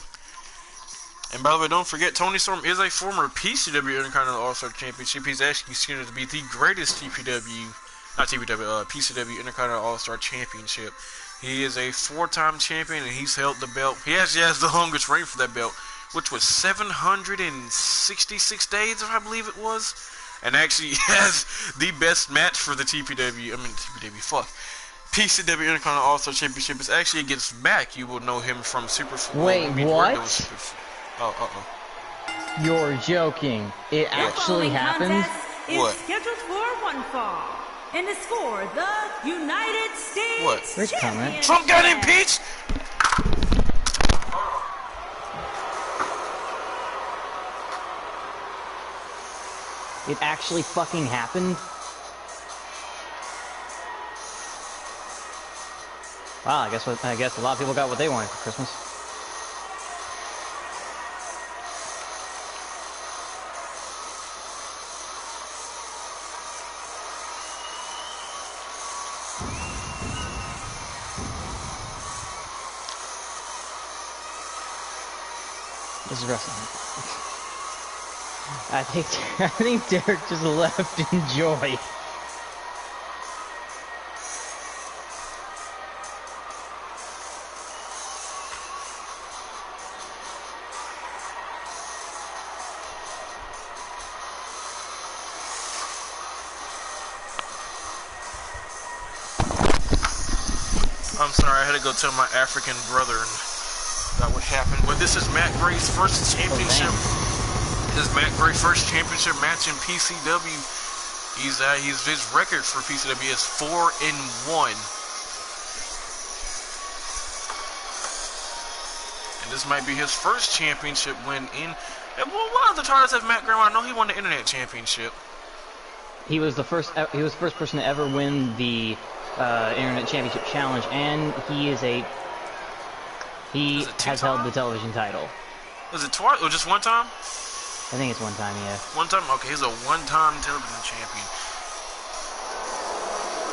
And by the way, don't forget, Tony Storm is a former PCW Intercontinental All-Star Championship. He's actually considered to be the greatest PCW Intercontinental All-Star Championship. He is a 4-time champion, and he's held the belt. He actually has the longest reign for that belt, which was 766 days, I believe it was. And actually has the best match for the PCW Intercontinental All-Star Championship is actually against Mac. You will know him from Super. Wait, what? Oh. You're joking. It actually happened? What? Scheduled for one fall, and is for the United States What? Rick comment. Trump got impeached? It actually fucking happened? Wow, I guess a lot of people got what they wanted for Christmas. This is wrestling. I think Derek just left in joy. I'm sorry, I had to go tell my African brother about what happened. But this is Matt Gray's first championship. This is Matt Gray's first championship match in PCW. His record for PCW is 4-1. And this might be his first championship win in. And what other titles have Matt Gray won? I know he won the Internet Championship. He was the first person to ever win the Internet Championship Challenge, and he has held the television title. Was it twice or just one time? I think it's one time, yeah. One time? Okay, he's a one-time television champion.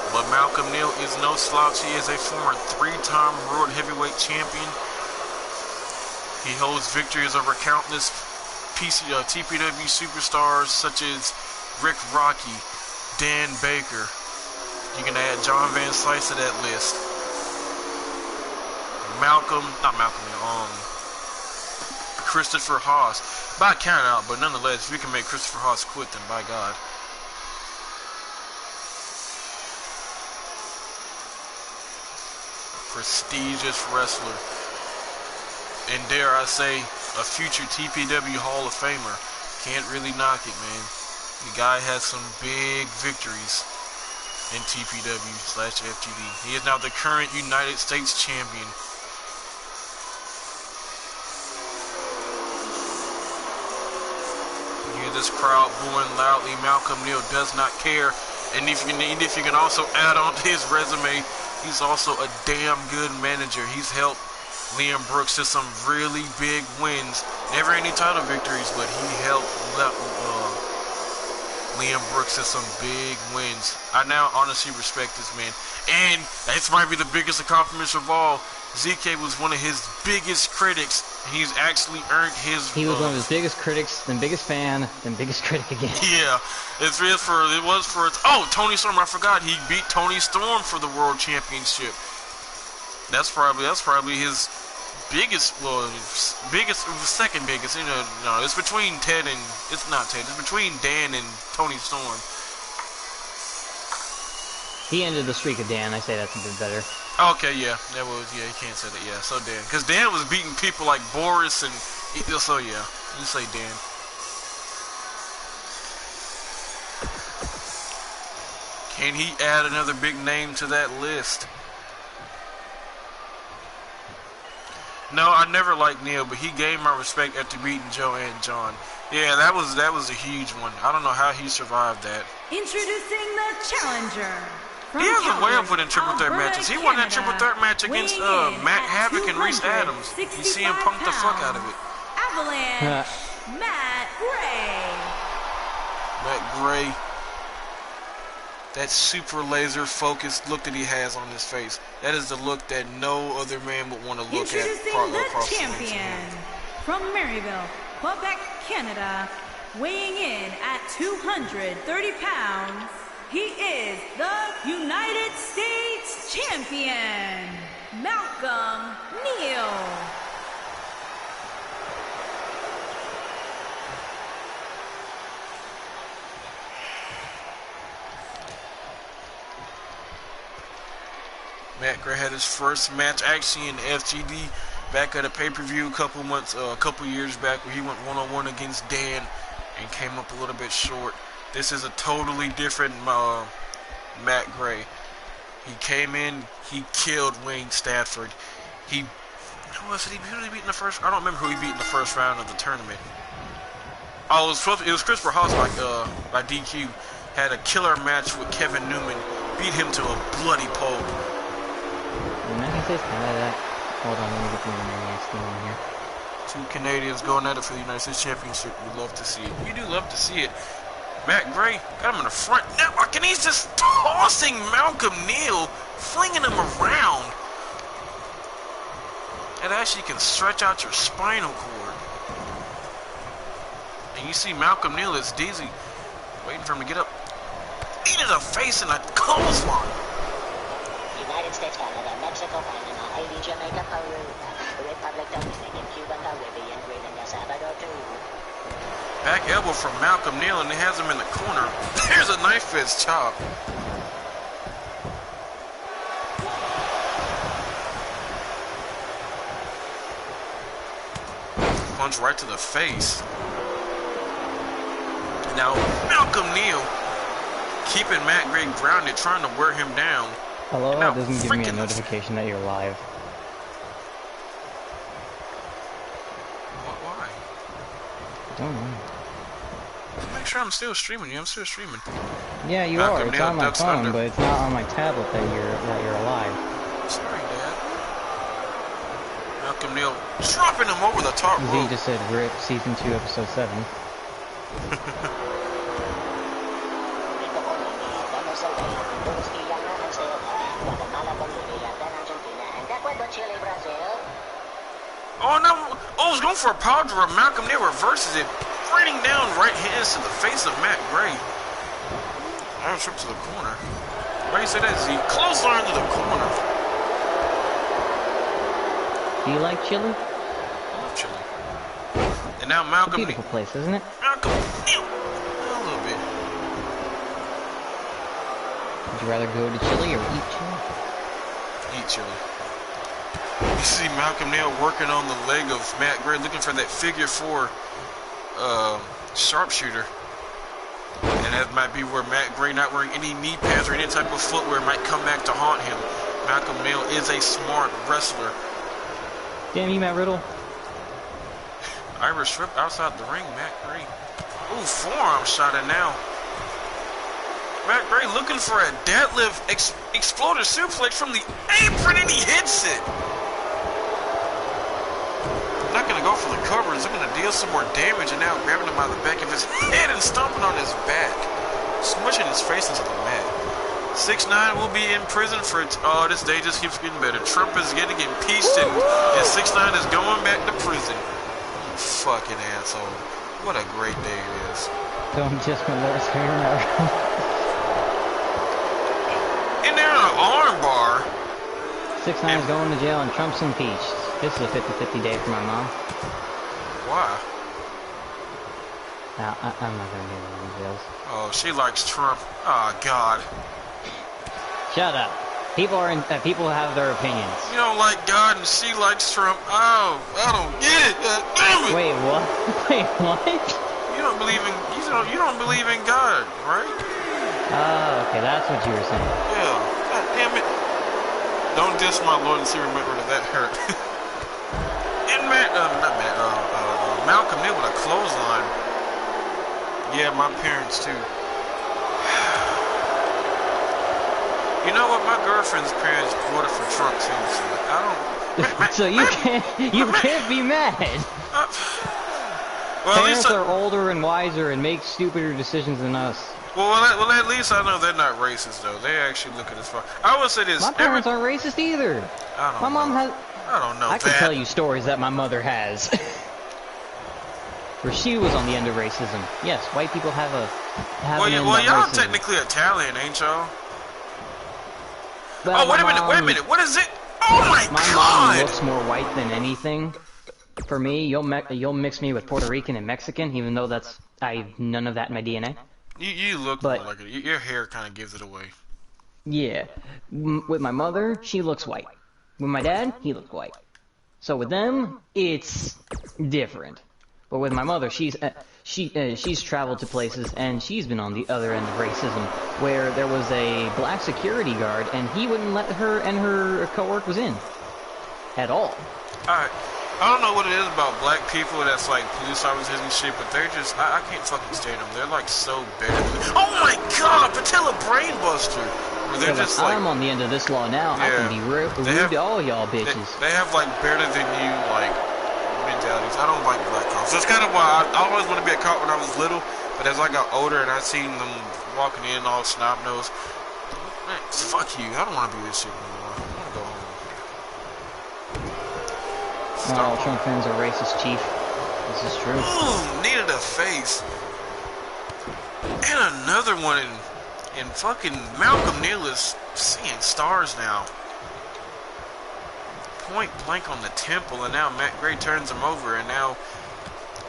But Malcolm Neal is no slouch. He is a former 3-time World Heavyweight Champion. He holds victories over countless TPW superstars such as Rick Rocky, Dan Baker. You can add John Van Slyce to that list. Christopher Haas. By count out, but nonetheless, if you can make Christopher Haas quit, then by God. Prestigious wrestler. And dare I say, a future TPW Hall of Famer. Can't really knock it, man. The guy has some big victories in TPW/FGD. He is now the current United States champion. You hear this crowd booing loudly. Malcolm Neal does not care. And if you can also add on to his resume, he's also a damn good manager. He's helped Liam Brooks to some really big wins. Never any title victories, but he helped Liam Brooks to some big wins. I now honestly respect this man. And this might be the biggest accomplishment of all. ZK was one of his biggest critics. He's actually earned his... He was one of his biggest critics, then biggest fan, then biggest critic again. Yeah. It was for... Oh, Tony Storm. I forgot. He beat Tony Storm for the World Championship. That's probably his biggest, second biggest. No, it's between Ted and... It's not Ted. It's between Dan and Tony Storm. He ended the streak of Dan. I say that's a bit better. Okay, yeah, you can't say that, yeah, so Dan. Because Dan was beating people like Boris and, so yeah, you say Dan. Can he add another big name to that list? No, I never liked Neil, but he gained my respect after beating Joe and John. Yeah, that was a huge one. I don't know how he survived that. Introducing the challenger. He has a way of winning triple threat matches. He won that triple threat match against Matt Havoc and Reese Adams. You see him punk the fuck out of it. Avalanche, Matt Gray. Matt Gray. That super laser focused look that he has on his face. That is the look that no other man would want to look at. Introducing the champion from Maryville, Quebec, Canada, weighing in at 230 pounds. He is the United States Champion, Malcolm Neal. Matt Gray had his first match actually in FGD back at a pay-per-view a couple years back where he went one-on-one against Dan and came up a little bit short. This is a totally different Matt Gray. He came in, he killed Wayne Stafford. Who did he beat in the first? I don't remember who he beat in the first round of the tournament. Oh, it was Christopher Haas by DQ. Had a killer match with Kevin Newman. Beat him to a bloody pulp. United States Canada. Hold on, let me get the next one here. Two Canadians going at it for the United States Championship. We love to see it. We do love to see it. Matt Gray got him in the front network, and he's just tossing Malcolm Neal, flinging him around. It actually can stretch out your spinal cord. And you see Malcolm Neal is dizzy, waiting for him to get up. He did a face in a clothesline. United States, Canada, Mexico, Panama, Haiti, Jamaica, Peru, Republic, Dominican, Cuba, Caribbean, Grenada, Salvador, Peru. Back elbow from Malcolm Neal, and he has him in the corner. There's a knife fist chop. Punch right to the face. Now, Malcolm Neal keeping Matt Gray grounded, trying to wear him down. Hello, that doesn't give me a notification that you're live. Why? Don't know. Make sure I'm still streaming you. I'm still streaming. Yeah, you Malcolm are. It's Neal on my ducks phone, under. but it's not on my tablet that you're alive. Sorry, Dad. Malcolm Neal dropping him over the top Z rope. just said RIP Season 2, Episode 7. Oh no! Oh, was going for a power driver. Malcolm Neal reverses it, raining down right hands to the face of Matt Gray. Arm trip to the corner. Why do you say that? Z clothesline to the corner. Do you like chili? I love chili. And now It's a Malcolm... beautiful place, isn't it? Malcolm... A little bit. Would you rather go to Chile or eat chili? Eat chili. You see Malcolm Neal working on the leg of Matt Gray, looking for that figure 4 sharpshooter. And that might be where Matt Gray, not wearing any knee pads or any type of footwear, might come back to haunt him. Malcolm Neal is a smart wrestler. Damn you, Matt Riddle. Irish whip outside the ring, Matt Gray. Ooh, forearm shot in now. Matt Gray looking for a deadlift exploder suplex from the apron, and he hits it. Not gonna go for the covers. They're gonna deal some more damage, and now grabbing him by the back of his head and stomping on his back, smushing his face into the mat. 6ix9ine will be in prison for this day just keeps getting better. Trump is getting impeached, and 6ix9ine is going back to prison. You fucking asshole! What a great day it is. Don't just molest her now. And they're in an arm bar. 6ix9ine is going to jail and Trump's impeached. This is a 50-50 day for my mom. Why? Nah, I'm not gonna get into the details. Oh, she likes Trump. Oh, God. Shut up. People have their opinions. You don't like God and she likes Trump. Oh, I don't get it. Damn it. Wait, what? Wait, what? You don't believe in God, right? Oh, okay, that's what you were saying. Yeah. God damn it. Don't diss my Lord and Savior, that hurt. And Malcolm Neal with a clothesline. Yeah, my parents too. You know what? My girlfriend's parents voted for Trump too, so I don't. So you can't be mad. Well, Parents are older and wiser and make stupider decisions than us. Well, at least I know they're not racist though. They actually look at this far. I would say this. My parents aren't racist either. My mom has. I don't know. I can tell you stories that my mother has, where she was on the end of racism. Yes, white people have well, y'all technically Italian, ain't y'all? Well, oh, wait a minute. What is it? Oh my God! My mom looks more white than anything. For me, you'll mix me with Puerto Rican and Mexican, even though I have none of that in my DNA. You look more like it. Your hair kind of gives it away. Yeah. With my mother, she looks white. With my dad, he looks white. So with them, it's different. But with my mother, she's traveled to places and she's been on the other end of racism, where there was a black security guard and he wouldn't let her and her coworkers in at all. Alright. I don't know what it is about black people that's like police officers and shit, but they're just, I can't fucking stand them. They're like so better than, oh my God, Patella Brainbuster! They're just like, I'm on the end of this law now. Yeah, I can be rude to all y'all bitches. They have like better than you like mentalities. I don't like black cops. That's kind of why I always wanted to be a cop when I was little, but as I got older and I seen them walking in all snot nosed, man, fuck you. I don't want to be this shit anymore. I want to go home. Not all Trump fans are racist, Chief. This is true. Ooh, knee to the face. And another one in fucking Malcolm Neal is seeing stars now. Point blank on the temple, and now Matt Gray turns him over, and now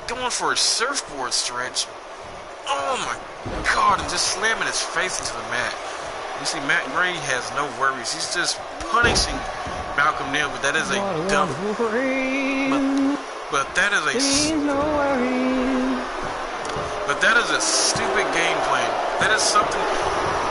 going for a surfboard stretch. Oh my God, and just slamming his face into the mat. You see, Matt Gray has no worries. He's just punishing Malcolm Neal, but that is a dumb. But that is a. But that is a stupid game plan. That is something.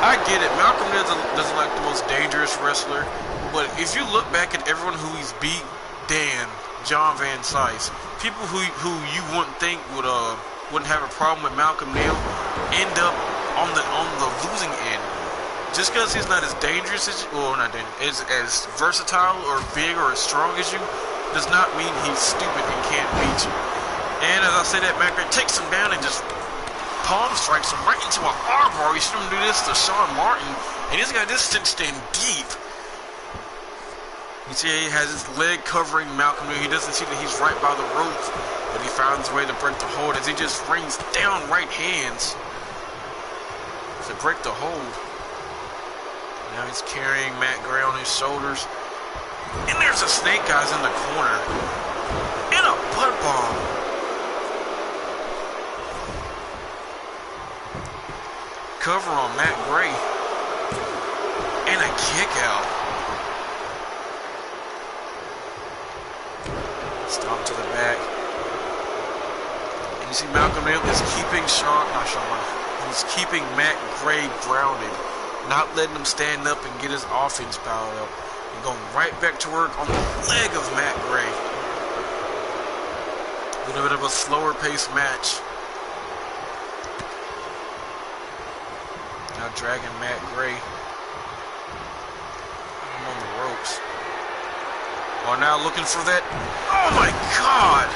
I get it. Malcolm Neal doesn't like the most dangerous wrestler, but if you look back at everyone who he's beat, Dan, John Van Sice, people who you wouldn't think wouldn't have a problem with Malcolm Neal, end up on the losing end. Just because he's not as dangerous as as versatile or big or as strong as you, does not mean he's stupid and can't beat you. And as I say that, Matt Gray takes him down and just palm strikes him right into an armbar. He should have do this to Sean Martin, and this guy just sits in deep. You see, he has his leg covering Malcolm Neal. He doesn't see that he's right by the ropes, but he finds a way to break the hold as he just rains down right hands to break the hold. Now he's carrying Matt Gray on his shoulders. And there's a Snake Eyes in the corner. And a butt bomb. cover on Matt Gray. And a kick out. Stomp to the back. And you see Malcolm Neal is keeping he's keeping Matt Gray grounded. Not letting him stand up and get his offense powered up. And going right back to work on the leg of Matt Gray. A little bit of a slower paced match. Now dragging Matt Gray. I'm on the ropes. Oh, now looking for that. Oh my God!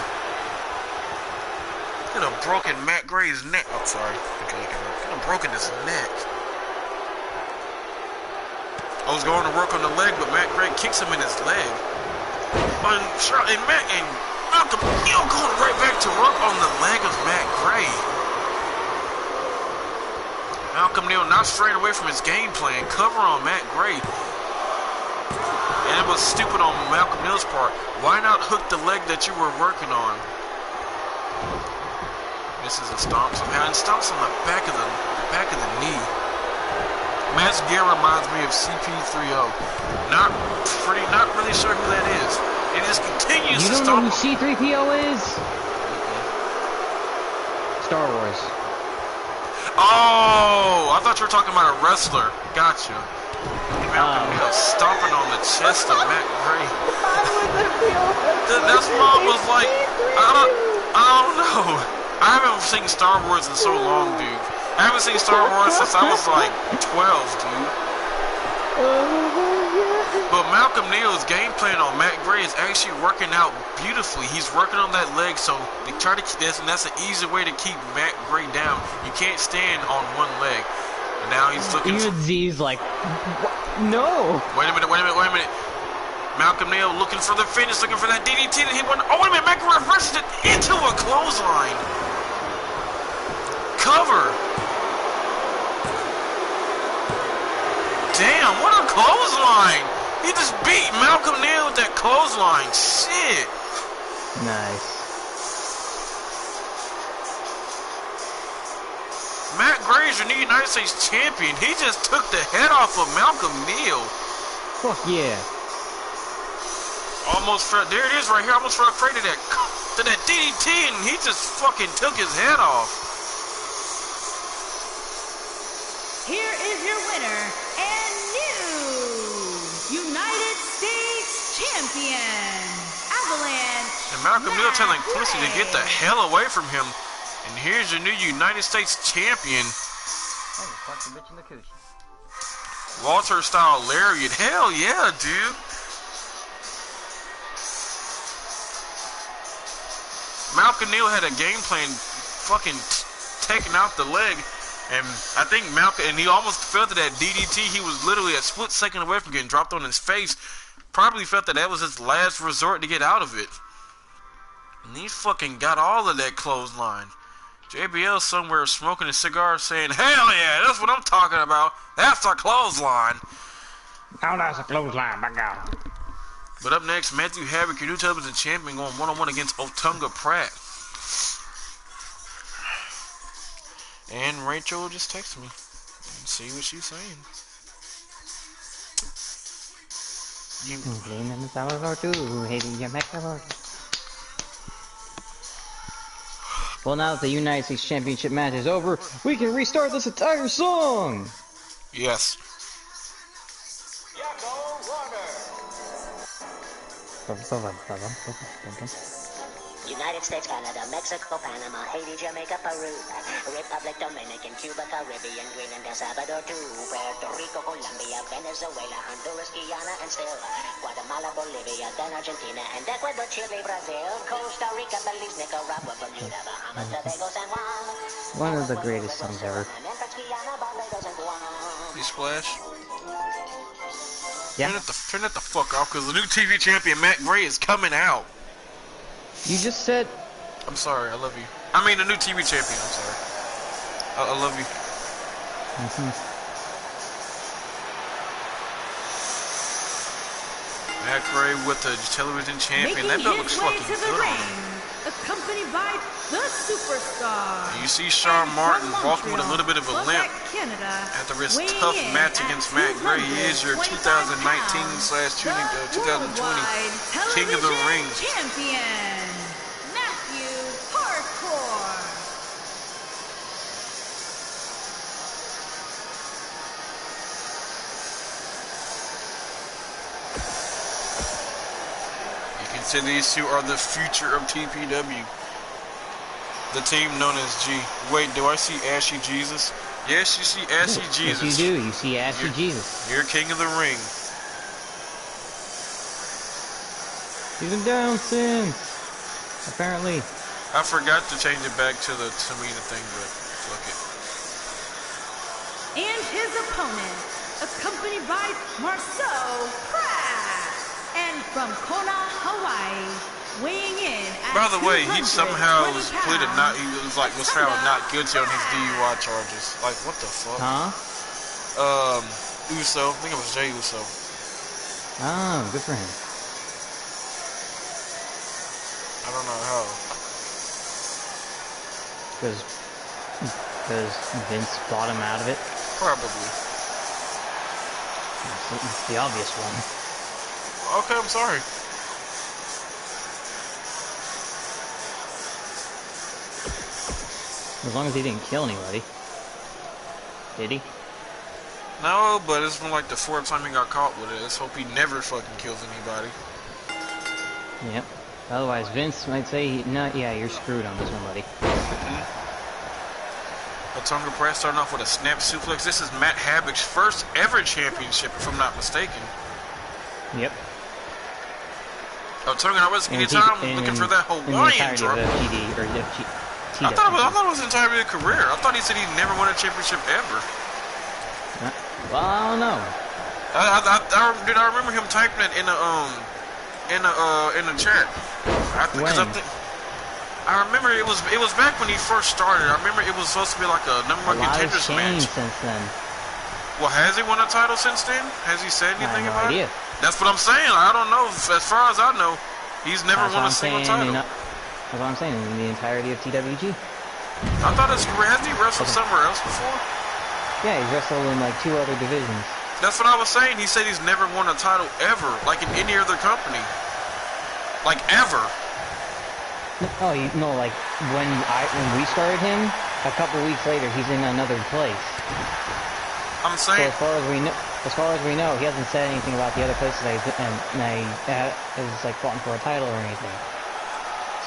Could have broken Matt Gray's neck. Oh, sorry. Could have broken his neck. I was going to work on the leg, but Matt Gray kicks him in his leg. And Malcolm Neal going right back to work on the leg of Matt Gray. Malcolm Neal not straying away from his game plan. Cover on Matt Gray. And it was stupid on Malcolm Neal's part. Why not hook the leg that you were working on? This is a stomp somehow, and stomps on the back of the knee. Matt's gear reminds me of CP3O. Not really sure who that is. It just continues to stomp. You don't know who C3PO is? Star Wars. Oh, I thought you were talking about a wrestler. Gotcha. Malcolm Neal stomping on the chest of Matt Gray. That's mom was like, I don't know. I haven't seen Star Wars in so long, dude. I haven't seen Star Wars since I was like 12, dude. But Malcolm Neal's game plan on Matt Gray is actually working out beautifully. He's working on that leg, so they try to keep this, and that's an easy way to keep Matt Gray down. You can't stand on one leg. And now he's looking. Even Z's like, no. Wait a minute. Malcolm Neal looking for the finish, looking for that DDT that he won. Oh, wait a minute, Matt Gray reverses it into a clothesline. Cover. Damn, what a clothesline. He just beat Malcolm Neal with that clothesline. Shit. Nice. Matt Gray is your new United States champion. He just took the head off of Malcolm Neal. Fuck yeah. Almost fell. There it is right here. Almost fell afraid of that DDT, and he just fucking took his head off. Here is your winner and new United States champion, Avalanche. And Malcolm Neal telling Pussy to get the hell away from him. And here's your new United States champion. Walter style lariat. Hell yeah, dude. Malcolm Neal had a game plan fucking taking out the leg. And I think and he almost felt that DDT. He was literally a split second away from getting dropped on his face. Probably felt that was his last resort to get out of it. And he fucking got all of that clothesline. JBL somewhere smoking a cigar saying, hell yeah, that's what I'm talking about. That's a clothesline. Now that's a clothesline, my God. But up next, Matthew Havoc, your new television champion, going one-on-one against Otunga Pratt. And Rachel just texted me and see what she's saying. Well, now that the United States Championship match is over, we can restart this entire song! Yes. United States, Canada, Mexico, Panama, Haiti, Jamaica, Peru, Republic, Dominican, Cuba, Caribbean, Greenland, El Salvador, Puerto Rico, Colombia, Venezuela, Honduras, Guyana, and still Guatemala, Bolivia, then Argentina, and Ecuador, Chile, Brazil, Costa Rica, Belize, Nicaragua, Bermuda, Bahamas, Tobago, San Juan. One of the greatest songs ever. You splash? Yeah. Turn that the fuck off, because the new TV champion, Matt Gray, is coming out. You just said... I'm sorry, I love you. I mean, the new TV champion, I'm sorry. I love you. Matt Gray with the television champion. Making That belt his looks way fucking to the good. ring, accompanied by the superstar. You see Sean And Martin from walking with a little bit of a limp Quebec, Canada, after his weighing tough in match at against Matt Gray. He is your 225 2019/2020 pounds, the Worldwide King of the Television Ring. Champion, Matthew Hardcore. You can say these two are the future of TPW. The team known as G. Wait, do I see Ashy Jesus? Yes, you see Ashy Jesus. Yes, you do. You see Ashy Jesus. You're King of the Ring. He's been down since. Apparently. I forgot to change it back to the Tamina thing, but fuck it. And his opponent, accompanied by Marceau Pratt, and from Kona, Hawaii, weighing in at By the way, he 220 somehow was pleaded not. He pounds, was found not guilty on his Pratt. DUI charges. Like, what the fuck? Huh? Uso. I think it was Jay Uso. Oh, good for him. I don't know how. Because Vince bought him out of it. Probably. It's the obvious one. Okay, I'm sorry. As long as he didn't kill anybody. Did he? No, but it's been like the fourth time he got caught with it. Let's hope he never fucking kills anybody. Yep. Otherwise, Vince might say, "No, yeah, you're screwed on this one, buddy." Tonga Press starting off with a snap suplex. This is Matt Havoc first ever championship, if I'm not mistaken. Yep. Tonga, I was anytime looking for that Hawaiian drop. I thought it was entirely a career. I thought he said he never won a championship ever. Well, I don't know. I remember him typing it in the chat. I remember it was back when he first started. I remember it was supposed to be like a number one contenders match. Since then. Well, has he won a title since then? Has he said anything about it? That's what I'm saying. I don't know. As far as I know, he's never won a single title. That's what I'm saying. In the entirety of TWG. I thought his career. Has he wrestled somewhere else before? Yeah, he's wrestled in like 2 other divisions. That's what I was saying. He said he's never won a title ever, like in any other company. Like ever. Oh, no, like when we started him, a couple weeks later, he's in another place. I'm saying. So as far as we know, he hasn't said anything about the other places that is like fought for a title or anything.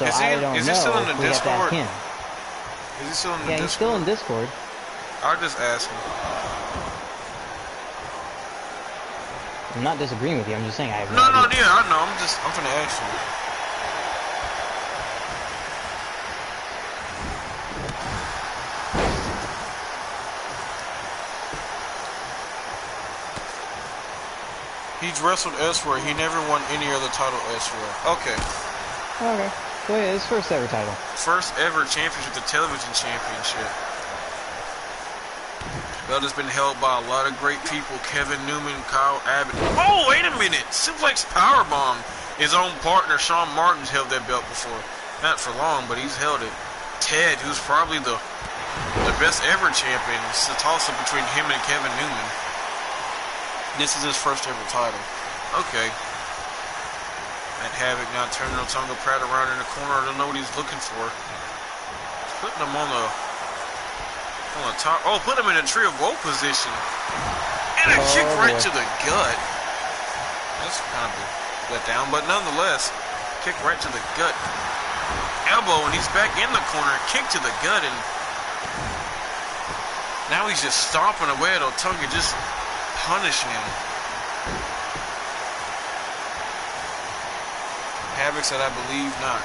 So I don't know. Is he still in the Discord? Him. Is he still in the Discord? Yeah, he's still in Discord. I'll just ask him. I'm not disagreeing with you. I'm just saying I have no idea. Yeah, I know. I'm gonna ask you. He's wrestled elsewhere. He never won any other title elsewhere. Okay. Okay. So yeah, his first ever title. First ever championship, the television championship. Belt has been held by a lot of great people. Kevin Newman, Kyle Abbott. Oh, wait a minute. Suplex Powerbomb. His own partner, Sean Martin's held that belt before. Not for long, but he's held it. Ted, who's probably the best ever champion. It's a toss-up between him and Kevin Newman. This is his first ever title. Okay. Matt Havoc now turning Tonga Pratt around in the corner. I don't know what he's looking for. He's putting him on the top. Oh, put him in a tree of woe position. And a kick right to the gut. That's kind of a let down, but nonetheless, kick right to the gut. Elbow, and he's back in the corner. Kick to the gut, and now he's just stomping away at Tonga, just punishing him. Havoc said, I believe not.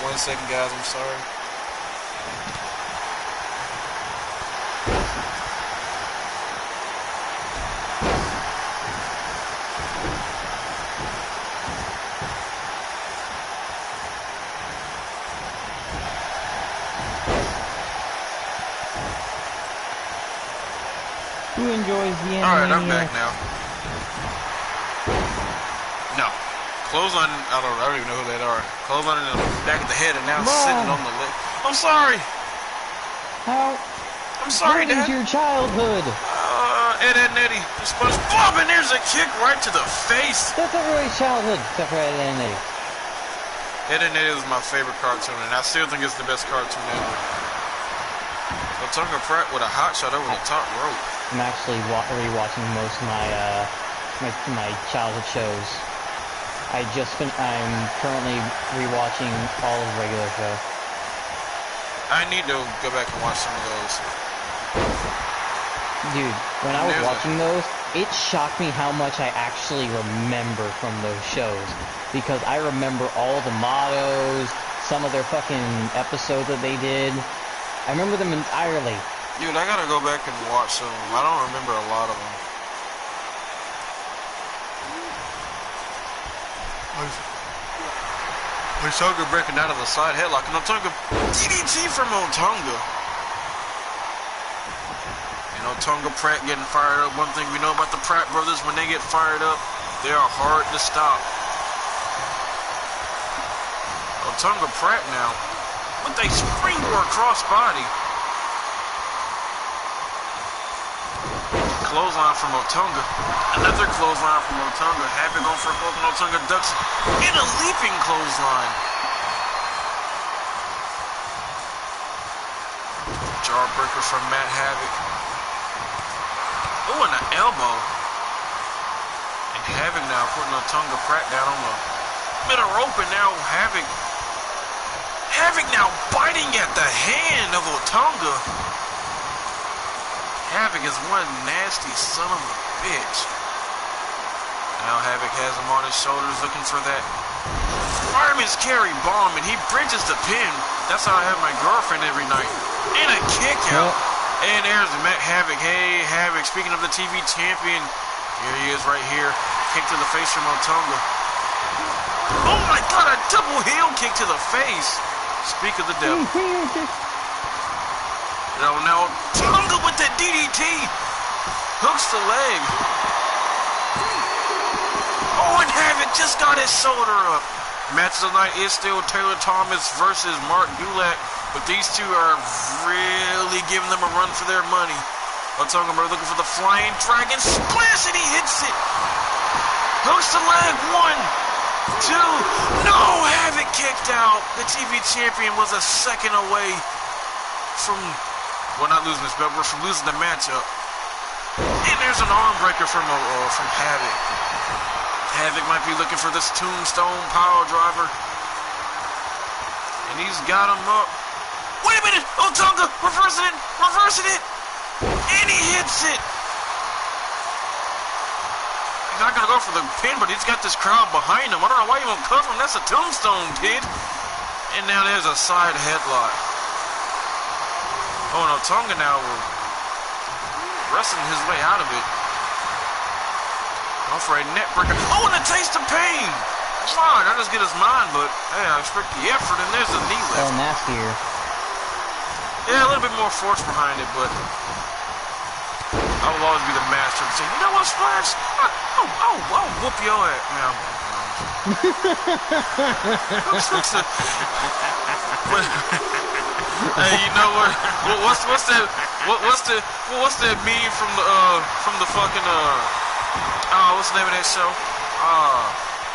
One second, guys, I'm sorry. Who enjoys the anime? Alright, I'm back now. No. Clothesline, I don't even know who they are. Clothesline in the back of the head and now sitting on the leg. I'm sorry! I'm sorry, What is Dad. your childhood? Ed Eddie. The SpongeBob, and there's a kick right to the face. That's everybody's childhood, except for Ed and Eddie. Ed and Eddie was my favorite cartoon, and I still think it's the best cartoon ever. Otunga Pratt with a hot shot over the top rope. I'm actually rewatching most of my childhood shows. I'm currently rewatching all of the regular show. I need to go back and watch some of those. Dude, when I was watching those, it shocked me how much I actually remember from those shows. Because I remember all the mottos, some of their fucking episodes that they did. I remember them entirely. Dude, I gotta go back and watch some of them. I don't remember a lot of them. Otunga breaking out of the side headlock, and Otunga DDT from Otunga. And Otunga Pratt getting fired up. One thing we know about the Pratt brothers, when they get fired up, they are hard to stop. Otunga Pratt now with a springboard crossbody. Clothesline from Otunga. Another clothesline from Otunga. Havoc on for a poke, and Otunga ducks in a leaping clothesline. Jawbreaker from Matt Havoc. Oh, and an elbow. And Havoc now putting Otunga Pratt down on the middle rope, and now Havoc now biting at the hand of Otunga. Havoc is one nasty son of a bitch. Now Havoc has him on his shoulders looking for that fireman's carry bomb, and he bridges the pin. That's how I have my girlfriend every night. And a kick out. And there's Matt Havoc. Hey, Havoc, speaking of the TV champion, here he is right here. Kick to the face from Otunga. Oh my god, a double heel kick to the face. Speak of the devil. Now Otunga with the DDT. Hooks the leg. Oh, and Havoc just got his shoulder up. Match of the night is still Taylor Thomas versus Mark Gulak, but these two are really giving them a run for their money. Otunga looking for the flying dragon splash, and he hits it. Hooks the leg. 1, 2. No, Havoc kicked out. The TV champion was a second away from, well, not losing his belt, but from losing the matchup. And there's an arm breaker from Havoc. Havoc might be looking for this tombstone power driver. And he's got him up. Wait a minute! Otunga reversing it! And he hits it! He's not gonna go for the pin, but he's got this crowd behind him. I don't know why he won't cover him. That's a tombstone, kid. And now there's a side headlock. Oh, and Otunga now wrestling his way out of it. Going for a net breaker. Oh, and a taste of pain. Fine, I just get his mind, but hey, I expect the effort, and there's a knee lift. Oh, nastier. Yeah, a little bit more force behind it, but I will always be the master of saying, you know what, Splash? I'll whoop your ass. Now, hey, you know what? What's that meme from the fucking what's the name of that show?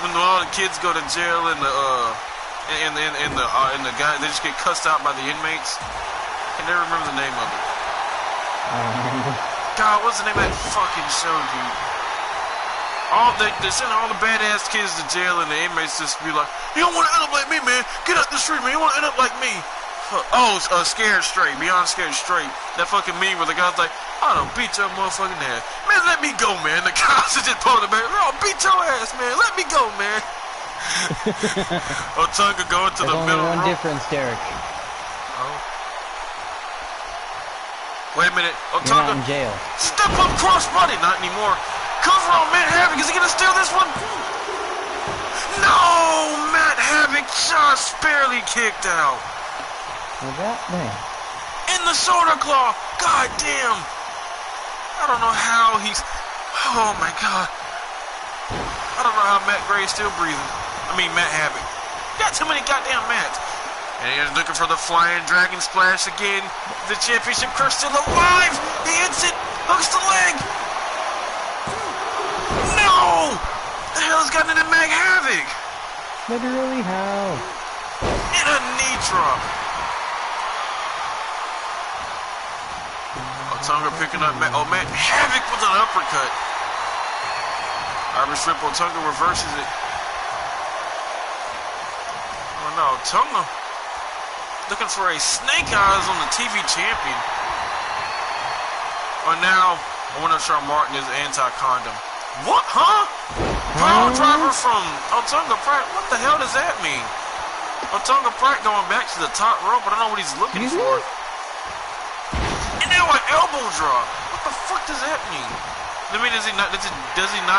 When all the kids go to jail and the guy, they just get cussed out by the inmates. I can never remember the name of it. God, what's the name of that fucking show, dude? They send all the badass kids to jail, and the inmates just be like, "You don't want to end up like me, man. Get out the street, man. You want to end up like me." Scared Straight, Beyond Scared Straight. That fucking meme where the guy's like, "I done beat your motherfucking ass. Man, let me go, man." The cops are just pulling the back. "I'll beat your ass, man. Let me go, man." Otunga going to the middle rope. There's only one difference, Derek. Oh. Wait a minute. You're Otunga. not in jail. Step up crossbody. Not anymore. Cover on Matt Havoc. Is he going to steal this one? No! Matt Havoc just barely kicked out. Well, that man. In the shoulder claw. God damn. I don't know how he's... Oh my god. I don't know how Matt Gray's still breathing. I mean, Matt Havoc. Got too many goddamn Matts. And he's looking for the flying dragon splash again. The championship curse still alive. He hits it. Hooks the leg. No! The hell's gotten into Matt Havoc? Literally how? And a knee drop. Otunga picking up Matt. Oh, Matt Havoc with an uppercut. Irish Whip. Otunga reverses it. Oh no, Otunga looking for a snake eyes on the TV champion. Oh, now I wonder if Sean Martin is anti-condom. What? Huh? Power driver from Otunga Pratt. What the hell does that mean? Otunga Pratt going back to the top rope, but I don't know what he's looking for. And now an elbow drop. What the fuck does that mean? I mean, does he not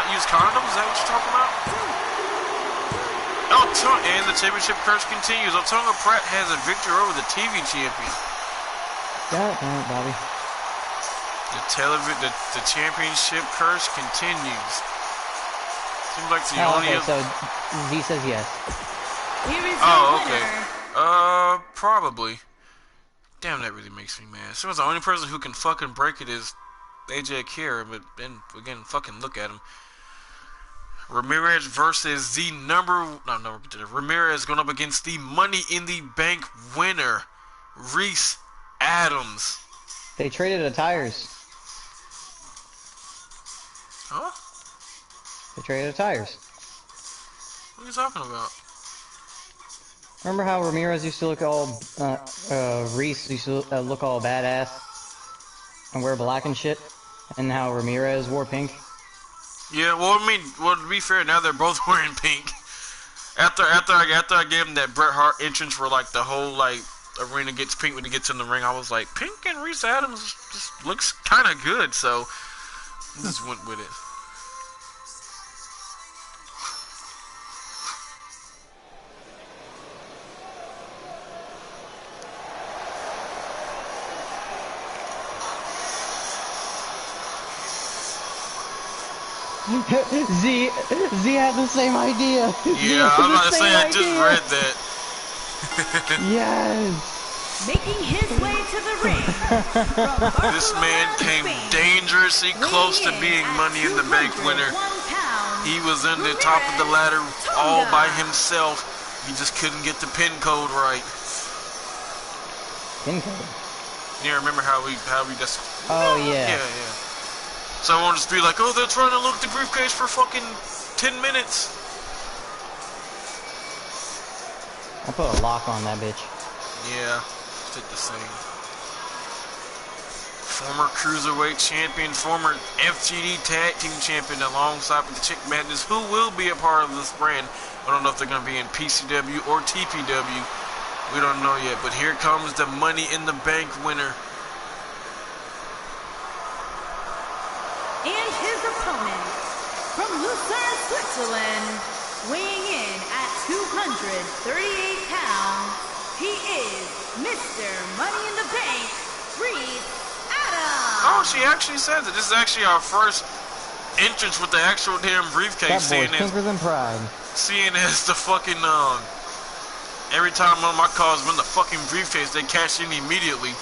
use condoms? Is that what you're talking about? And the championship curse continues. Otunga Pratt has a victory over the TV champion. God damn it, Bobby. The championship curse continues. Seems like the only... Okay, so Z says yes. Here is your winner. Okay. Probably. Damn, that really makes me mad. Seems the only person who can fucking break it is AJ Kira, but then again, fucking look at him. Ramirez versus the Ramirez going up against the Money in the Bank winner, Reese Adams. They traded the tires. Huh? They traded the tires. What are you talking about? Remember how Ramirez used to look all, Reese used to look all badass and wear black and shit? And how Ramirez wore pink? Yeah, well, I mean, to be fair, now they're both wearing pink. After I gave him that Bret Hart entrance where, like, the whole, like, arena gets pink when he gets in the ring, I was like, Pink and Reese Adams just looks kind of good, so just went with it. Z had the same idea. Yeah, I was about to say, I just read that. Yes. Making his way to the ring. This man came dangerously close to being Money in the Bank winner. He was in the top of the ladder all by himself. He just couldn't get the pin code right. Pin code? Yeah, remember how we just... Oh, yeah. Yeah. So I won't just be like, oh, they're trying to look the briefcase for fucking 10 minutes. I put a lock on that bitch. Yeah, did the same. Former Cruiserweight champion, former FGD Tag Team champion alongside with the Chick Madness, who will be a part of this brand. I don't know if they're going to be in PCW or TPW. We don't know yet, but here comes the Money in the Bank winner. And his opponent, from Lucerne, Switzerland, weighing in at 238 pounds, he is Mr. Money in the Bank, Reese Adams. Oh, she actually says it. This is actually our first entrance with the actual damn briefcase. That boy's pinker than pride. Seeing as the fucking, every time one of my calls win the fucking briefcase, they cash in immediately.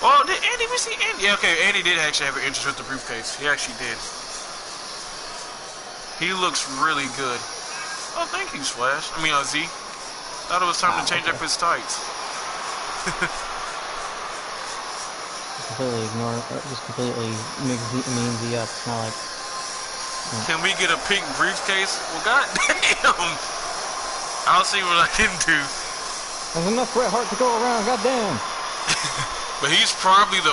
Oh, did Andy, we see Andy? Yeah, okay, Andy did actually have an interest with the briefcase. He actually did. He looks really good. Oh, thank you, Slash. I mean, Z. Thought it was time to change up his tights. Completely ignore, just completely mix me and Z up. It's not like... Can we get a pink briefcase? Well, goddamn. I'll see what I can do. There's enough Bret Hart to go around, goddamn. But he's probably the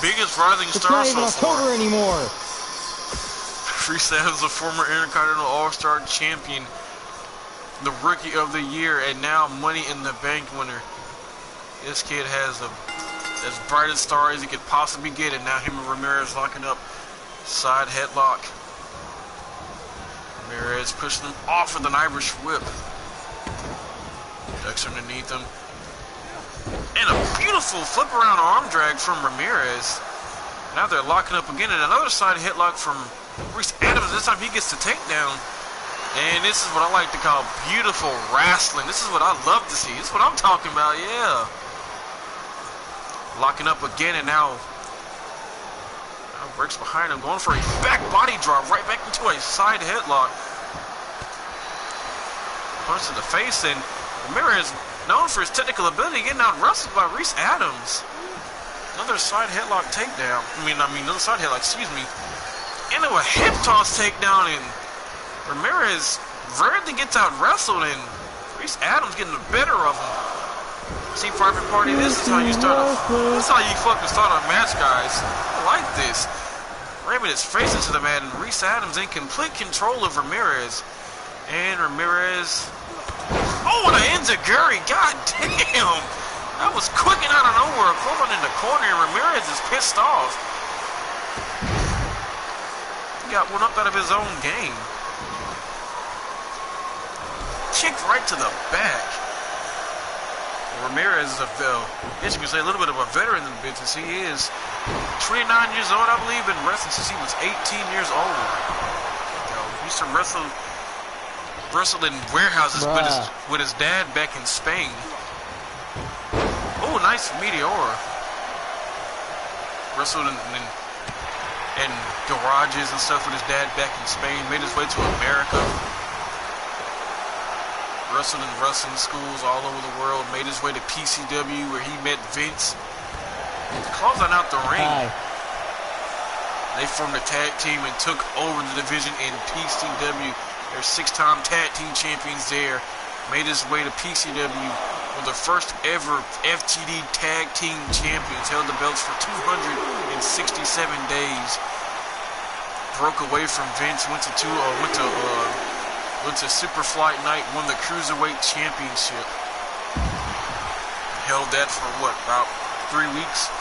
biggest rising star so far. It's not even October anymore. Reese Adams, a former Intercontinental All-Star champion, the Rookie of the Year, and now Money in the Bank winner. This kid has as bright a star as he could possibly get, and now him and Ramirez locking up. Side headlock. Ramirez pushing him off with an Irish whip. Ducks underneath him. And a beautiful flip around arm drag from Ramirez. Now they're locking up again, and another side headlock from Reese Adams. This time he gets the takedown. And this is what I like to call beautiful wrestling. This is what I love to see. This is what I'm talking about, yeah. Locking up again, and now breaks behind him, going for a back body drop right back into a side headlock. Punch to the face, and Ramirez, known for his technical ability, getting out wrestled by Reese Adams. Another side headlock takedown. Another side headlock, excuse me. Into a hip toss takedown, and Ramirez rarely gets out wrestled, and Reese Adams getting the better of him. See, Private Party, this is how you fucking start a match, guys. I like this. Ramming his face into the mat, and Reese Adams in complete control of Ramirez. And Ramirez, oh, and an enziguri, god damn. That was quick and out of nowhere. Clothesline in the corner, and Ramirez is pissed off. He got one up out of his own game. Kicked right to the back. Ramirez is you can say a little bit of a veteran in the business. He is 29 years old, I believe, been wrestling since he was 18 years old. He used to wrestle in warehouses with his dad back in Spain. Oh, nice meteor. Wrestled in garages and stuff with his dad back in Spain. Made his way to America. Wrestled in wrestling schools all over the world. Made his way to PCW where he met Vince. Closing out the ring. They formed a tag team and took over the division in PCW. They're 6-time tag team champions there. Made his way to PCW. Were the first ever FTD tag team champions. Held the belts for 267 days. Broke away from Vince. Went to Super Flight Night, won the Cruiserweight Championship. Held that for about 3 weeks.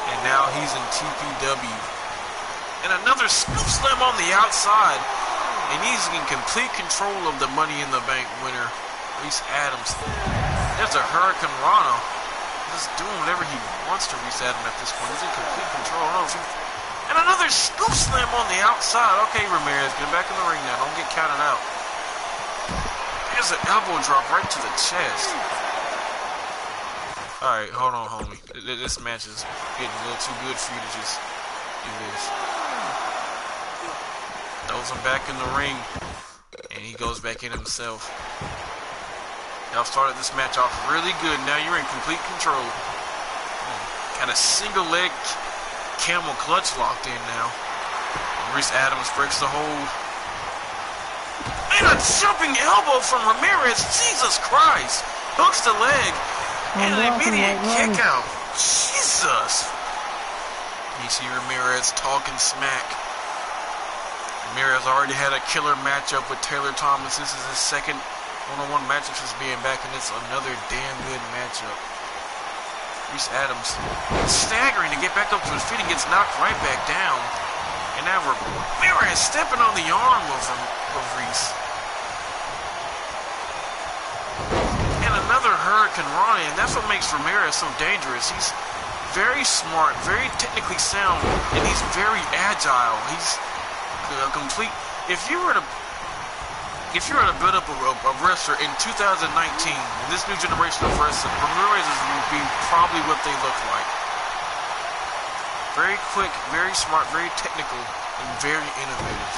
And now he's in TPW. And another scoop slam on the outside. And he's in complete control of the Money in the Bank winner, Reese Adams. There's a Hurricane Rana. Just doing whatever he wants to Reese Adams at this point. He's in complete control. And another scoop slam on the outside. Okay, Ramirez, get back in the ring now. Don't get counted out. There's an elbow drop right to the chest. Alright, hold on, homie. This match is getting a little too good for you to just do this. Throws him back in the ring. And he goes back in himself. Y'all started this match off really good. Now you're in complete control. Got a single leg camel clutch locked in now. Reese Adams breaks the hold. And a jumping elbow from Ramirez. Jesus Christ. Hooks the leg. And an immediate kick out. Jesus. You see Ramirez talking smack. Ramirez already had a killer matchup with Taylor Thomas. This is his second one-on-one matchup since being back, and it's another damn good matchup. Reese Adams staggering to get back up to his feet and gets knocked right back down. And now Ramirez stepping on the arm of Reese. And another Hurricane Rana, and that's what makes Ramirez so dangerous. He's very smart, very technically sound, and he's very agile. He's a complete. If you were to build up a wrestler in 2019, this new generation of wrestling, Ramirez would be probably what they look like. Very quick, very smart, very technical, and very innovative.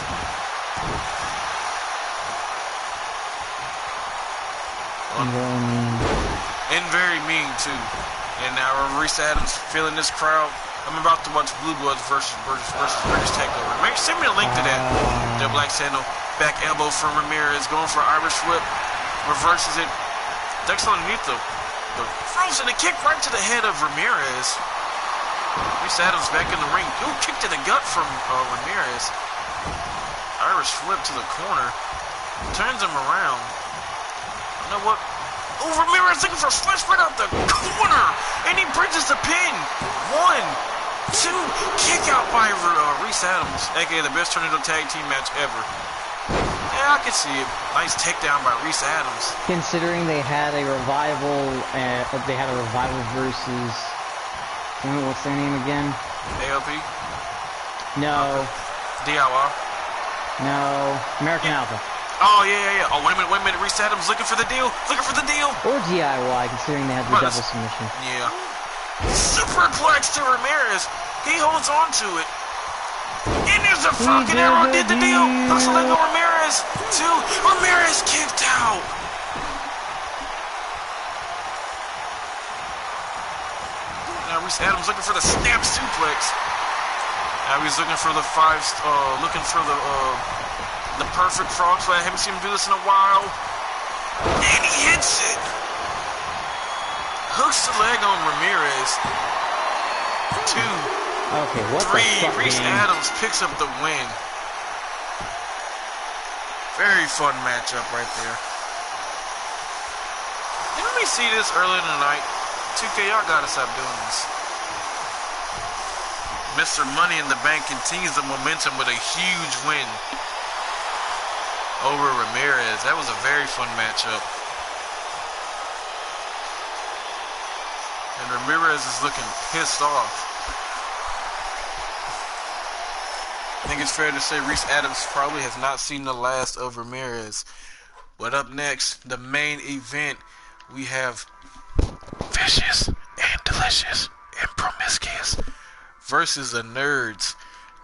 And very mean. And very mean, too. And now Reese Adams feeling this crowd. I'm about to watch Blue Bloods versus British Takeover. Send me a link to that. The Black Sandal. Back elbow from Ramirez. Going for Irish whip. Reverses it. Ducks underneath the frozen. A kick right to the head of Ramirez. Reese Adams back in the ring. Ooh, kick to the gut from Ramirez. Irish whip to the corner. Turns him around. You know what? Oh, Ramirez looking for a splash right out the corner. And he bridges the pin. 1, 2. Kick out by Reese Adams. A.K.A. the best tornado tag team match ever. Yeah, I can see it. Nice takedown by Reese Adams. Considering they had a revival, versus, what's their name again? AOP? No. DIY? No. American Alpha. Oh, yeah. Oh, wait a minute. Reese Adams looking for the deal. Or DIY, considering they have the double submission. Yeah. Superplex to Ramirez. He holds on to it. And there's a fucking arrow. Did the deal. Looks like Ramirez. Ramirez kicked out. Now Reese Adams looking for the snap suplex. Now he's looking for the the perfect frog splash. I haven't seen him do this in a while. And he hits it. Hooks the leg on Ramirez. 2. Okay, what 3. the fuck, Reese man? Adams picks up the win. Very fun matchup right there. Didn't we see this earlier in the night? 2K, y'all gotta stop doing this. Mr. Money in the Bank continues the momentum with a huge win over Ramirez. That was a very fun matchup. And Ramirez is looking pissed off. I think it's fair to say Reese Adams probably has not seen the last of Ramirez. But up next, the main event, we have Vicious and Delicious and Promiscuous versus the Nerds.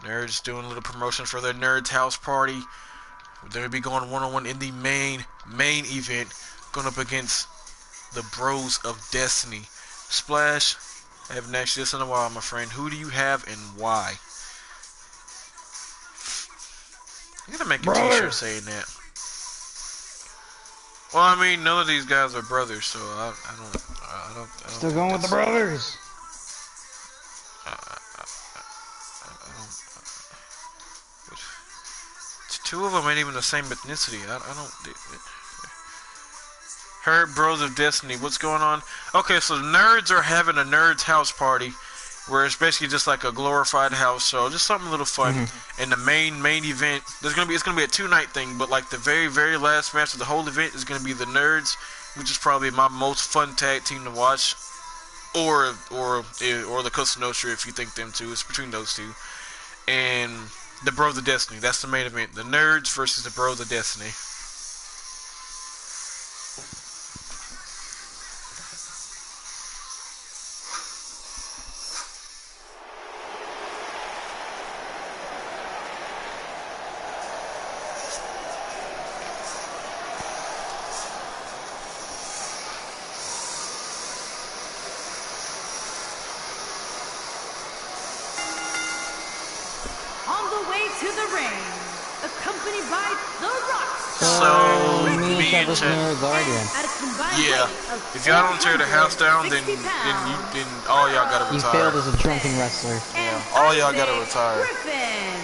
Nerds doing a little promotion for their Nerds house party. They'll be going one-on-one in the main event, going up against the Bros of Destiny. Splash, I haven't asked you this in a while, my friend. Who do you have and why? I'm gonna make a t-shirt saying that. Well, I mean, none of these guys are brothers, so I don't. Still going with the brothers. Two of them ain't even the same ethnicity. I don't. Herb Bros of Destiny, what's going on? Okay, so the Nerds are having a Nerds house party, where it's basically just like a glorified house show, just something a little fun. And the main event, it's gonna be a 2-night thing, but like the very last match of the whole event is gonna be the Nerds, which is probably my most fun tag team to watch, or the Costa Nostra if you think them two. It's between those two, and the Bros of Destiny. That's the main event. The Nerds versus the Bros of Destiny. To the ring, accompanied by the Rockstar. So, me me and and Chad was guardian. At a combined Yeah, weight of if y'all don't tear the house down, then 460 pounds, all y'all gotta You retire. failed as a drunken wrestler. and all y'all gotta Isaac retire. Griffin.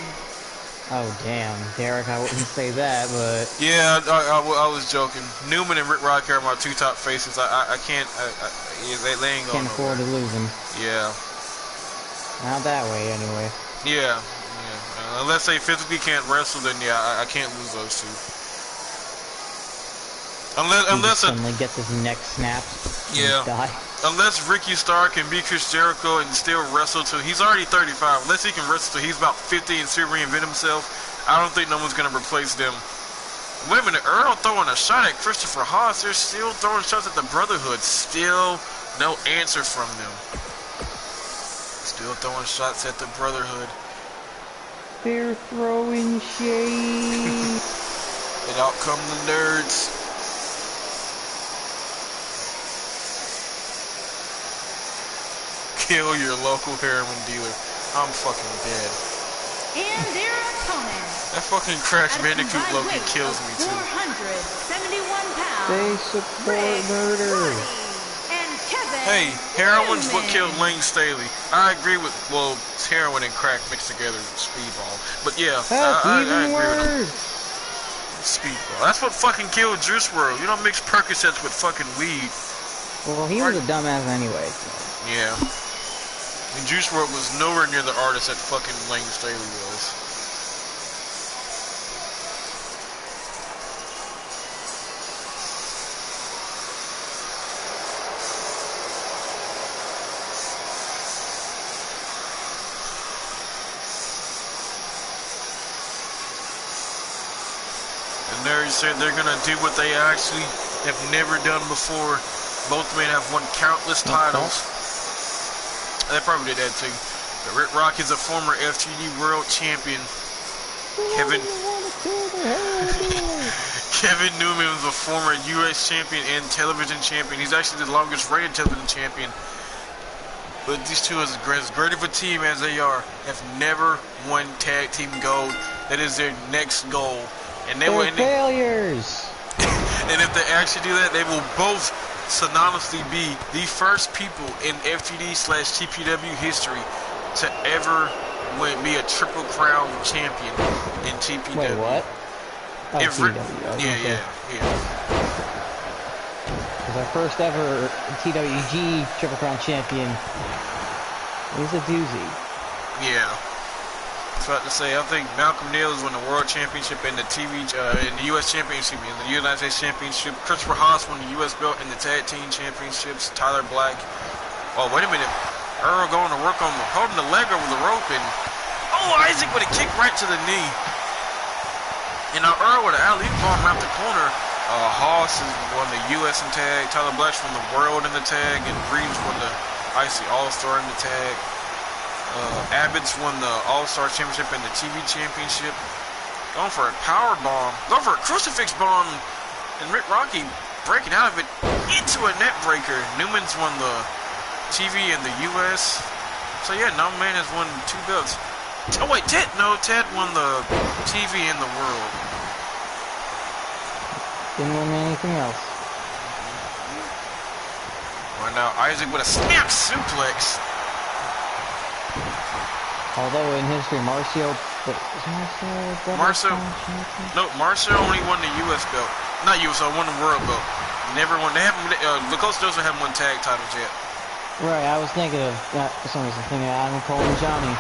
Oh damn, Derek, I wouldn't say that, but Yeah, I was joking. Newman and Rick Rock are my two top faces. I can't. Yeah, they ain't going can't afford to lose him. Yeah. Not that way, anyway. Yeah. Unless they physically can't wrestle, then yeah, I can't lose those two. Unless suddenly gets his neck snapped. Yeah. Die. Unless Ricky Starr can beat Chris Jericho and still wrestle till he's already 35. Unless he can wrestle till he's about 50 and still reinvent himself, I don't think no one's gonna replace them. Wait a minute, Earl throwing a shot at Christopher Haas. They're still throwing shots at the Brotherhood. Still no answer from them. Still throwing shots at the Brotherhood. They're throwing shade. And out come the Nerds. Kill your local heroin dealer. I'm fucking dead. And their opponent. That fucking Crash At a Bandicoot combined Loki weight kills of me too. 471 pounds. They support Rick murder. Roddy and Kevin Hey, heroin's what Newman. killed Lane Staley. I agree with, well, it's heroin and crack mixed together with speedball. But yeah, That's I even agree with him. worse. Speedball. That's what fucking killed Juice WRLD. You don't mix Percocets with fucking weed. Well, he was a dumbass anyway. So. Yeah. And Juice WRLD was nowhere near the artist that fucking Lane Staley was. And they said they're gonna do what they actually have never done before. Both men have won countless titles. They probably did that too. But Rick Rock is a former FTD World Champion. Kevin Newman was a former U.S. champion and television champion. He's actually the longest reigning television champion. But these two, as great of a team as they are, have never won tag team gold. That is their next goal. And they will failures. And if they actually do that, they will both synonymously be the first people in FTD/TPW history to ever be a Triple Crown champion in TPW. Wait, what? Oh, yeah. Because our first ever TWG Triple Crown champion is a doozy. Yeah. I was about to say, I think Malcolm Neal won the World Championship and the in the U.S. Championship, in the United States Championship. Christopher Haas won the U.S. belt in the Tag Team Championships. Tyler Black. Oh, wait a minute. Earl going to work on holding the leg over the rope, and Isaac with a kick right to the knee. And now Earl with an alley-oop bomb around the corner. Haas has won the U.S. in tag. Tyler Black won the World in the tag, and Reeves won the IC All-Star in the tag. Abbott's won the All-Star Championship and the TV Championship. Going for a power bomb. Going for a crucifix bomb. And Rick Rocky breaking out of it into a net breaker. Newman's won the TV and the U.S. So yeah, no man has won 2 belts. Oh wait, Ted won the TV and the World. Didn't win anything else. Right now, Isaac with a snap suplex. Although in history, Marcio only won the U.S. belt. Not U.S., won the World belt. Never won. They haven't. The Coast Dozen haven't won tag titles yet. Right, I was thinking of that for some reason. Thinking of Adam Cole and Johnny.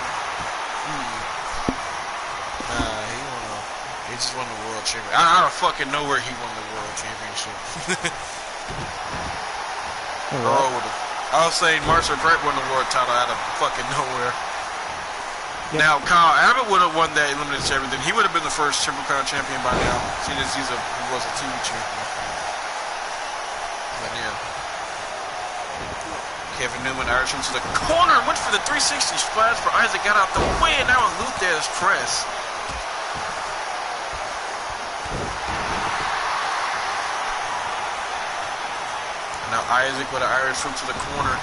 He just won the World Championship. I don't fucking know where he won the World Championship. I was saying Marshall Brett won the world title out of fucking nowhere. Yep. Now, Kyle Abbott would have won that Eliminated Champion. He would have been the first Triple Crown champion by now, seeing as he was a TV champion. But yeah. Kevin Newman Irish him to the corner, went for the 360 splash, but Isaac got out the way, and now it's Luther's press. And now Isaac with an Irish whip to the corner.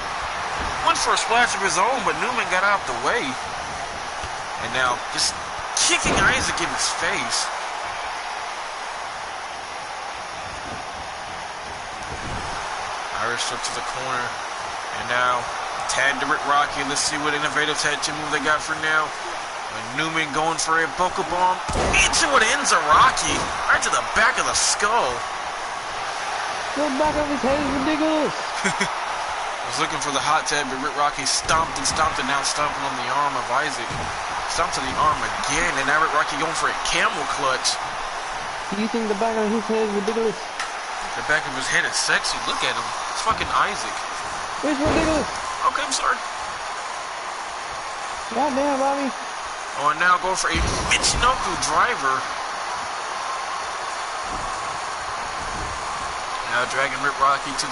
Went for a splash of his own, but Newman got out the way. And now just kicking Isaac in his face. Irish whip to the corner. And now tag to Rick Rocky. Let's see what innovative tag team move they got for now. And Newman going for a Boca Bomb into what ends a Rocky. Right to the back of the skull. The back of his head is ridiculous. Was looking for the hot tag, but Rick Rocky stomped and now stomping on the arm of Isaac. Stomped to the arm again, and now Rick Rocky going for a camel clutch. Do you think the back of his head is ridiculous? The back of his head is sexy. Look at him. It's fucking Isaac. It's ridiculous. Okay, I'm sorry. Goddamn, Bobby. Oh, and now going for a Michinoku driver. Now dragging Rick Rocky to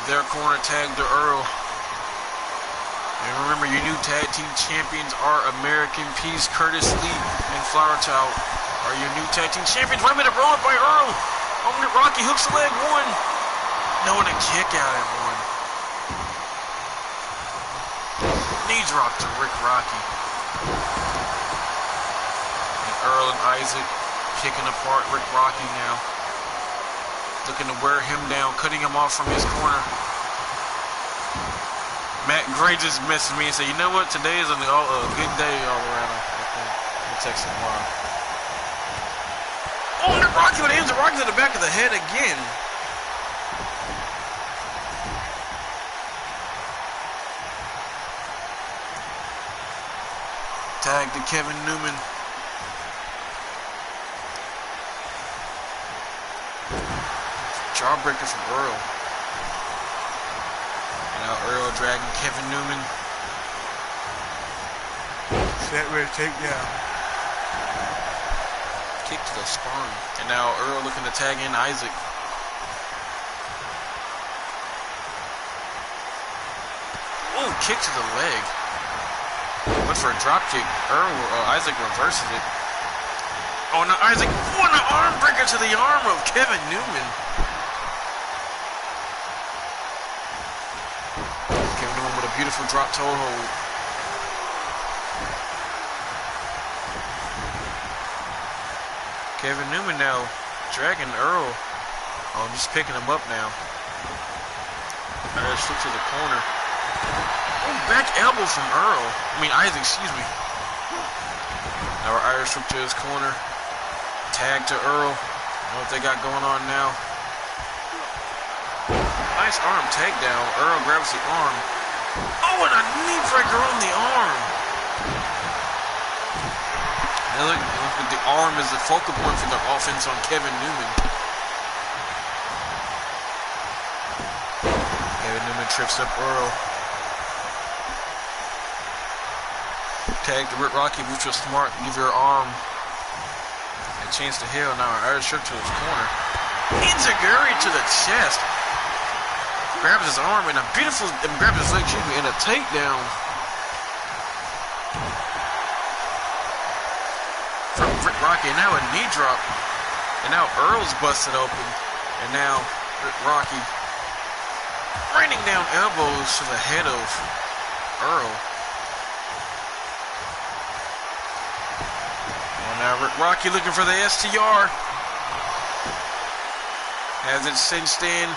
their corner, tag to Earl. And remember, your new tag team champions are American Peace, Curtis Lee, and Flower Child are your new tag team champions. Right minute roll up by Earl. Oh, Rick Rocky hooks the leg, one. No, and a kick out at one. Knee drop to Rick Rocky. And Earl and Isaac kicking apart Rick Rocky now. Looking to wear him down, cutting him off from his corner. Matt Gray just messaged me and said, you know what, today is a good day all around. I'll text him tomorrow. Oh, Rick Rocky with hands of Rocky to the back of the head again. Tag to Kevin Newman. Jawbreaker from Earl. And now Earl dragging Kevin Newman. Set ready to take down. kick to the spine. And now Earl looking to tag in Isaac. Ooh, kick to the leg. Went for a drop kick. Isaac reverses it. Oh, now Isaac, what an arm breaker to the arm of Kevin Newman. Kevin Newman with a beautiful drop toe hold. Kevin Newman now dragging Earl. Oh, just picking him up now. Irish flip to the corner. Oh, back elbow from Earl. Isaac, excuse me. Now our Irish flip to his corner. Tag to Earl. I know what they got going on now. Nice arm takedown. Earl grabs the arm. Oh, and a knee breaker on the arm. And look, the arm is the focal point for the offense on Kevin Newman. Kevin Newman trips up Earl. Tag to Rick Rocky, which was smart. Give your arm a chance to heal. Now an Irish trip to his corner. Enziguri to the chest. Grabs his arm and grabs his leg, and a takedown from Rick Rocky. And now a knee drop. And now Earl's busted open. And now Rick Rocky raining down elbows to the head of Earl. Now Rick Rocky looking for the STR. Has it cinched in.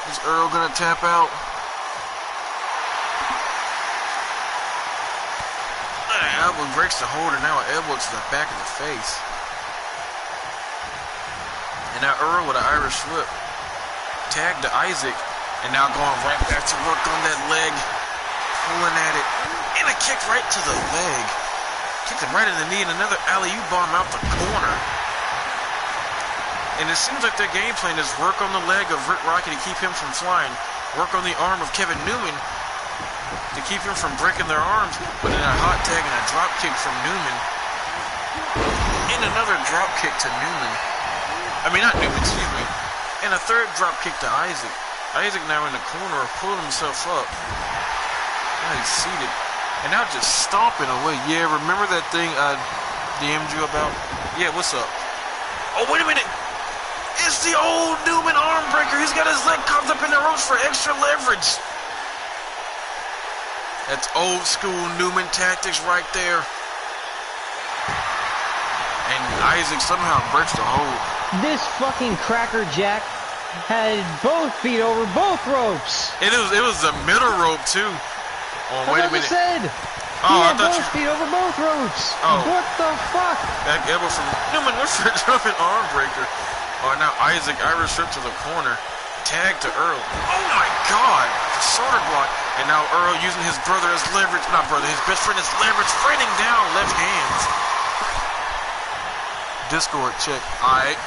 Is Earl gonna tap out? Elbow breaks the hold, and now an elbow to the back of the face. And now Earl with an Irish whip. Tag to Isaac. And now going right back to work on that leg. Pulling at it. And a kick right to the leg. Kicked him right in the knee, and another alley-oop bomb out the corner. And it seems like their game plan is work on the leg of Rick Rocky to keep him from flying. Work on the arm of Kevin Newman to keep him from breaking their arms. But then a hot tag and a drop kick from Newman. And another drop kick to Newman. Not Newman, excuse me. And a third drop kick to Isaac. Isaac now in the corner, pulling himself up. Now he's seated. And now just stomping away. Yeah, remember that thing I DM'd you about? Yeah, what's up? Oh, wait a minute. It's the old Newman arm breaker. He's got his leg cocked up in the ropes for extra leverage. That's old school Newman tactics right there. And Isaac somehow breaks the hold. This fucking Cracker Jack had both feet over both ropes. It was the middle rope too. Oh, wait a minute. Said. Oh, he I had thought both feet over both ropes. Oh. What the fuck? Back elbow from Newman with a jumping arm breaker. Oh, now Isaac Irish whip to the corner. Tag to Earl. Oh my God! Shoulder block. And now Earl using his brother as leverage. Not brother, his best friend as leverage. Raining down left hands. Discord check. Alright.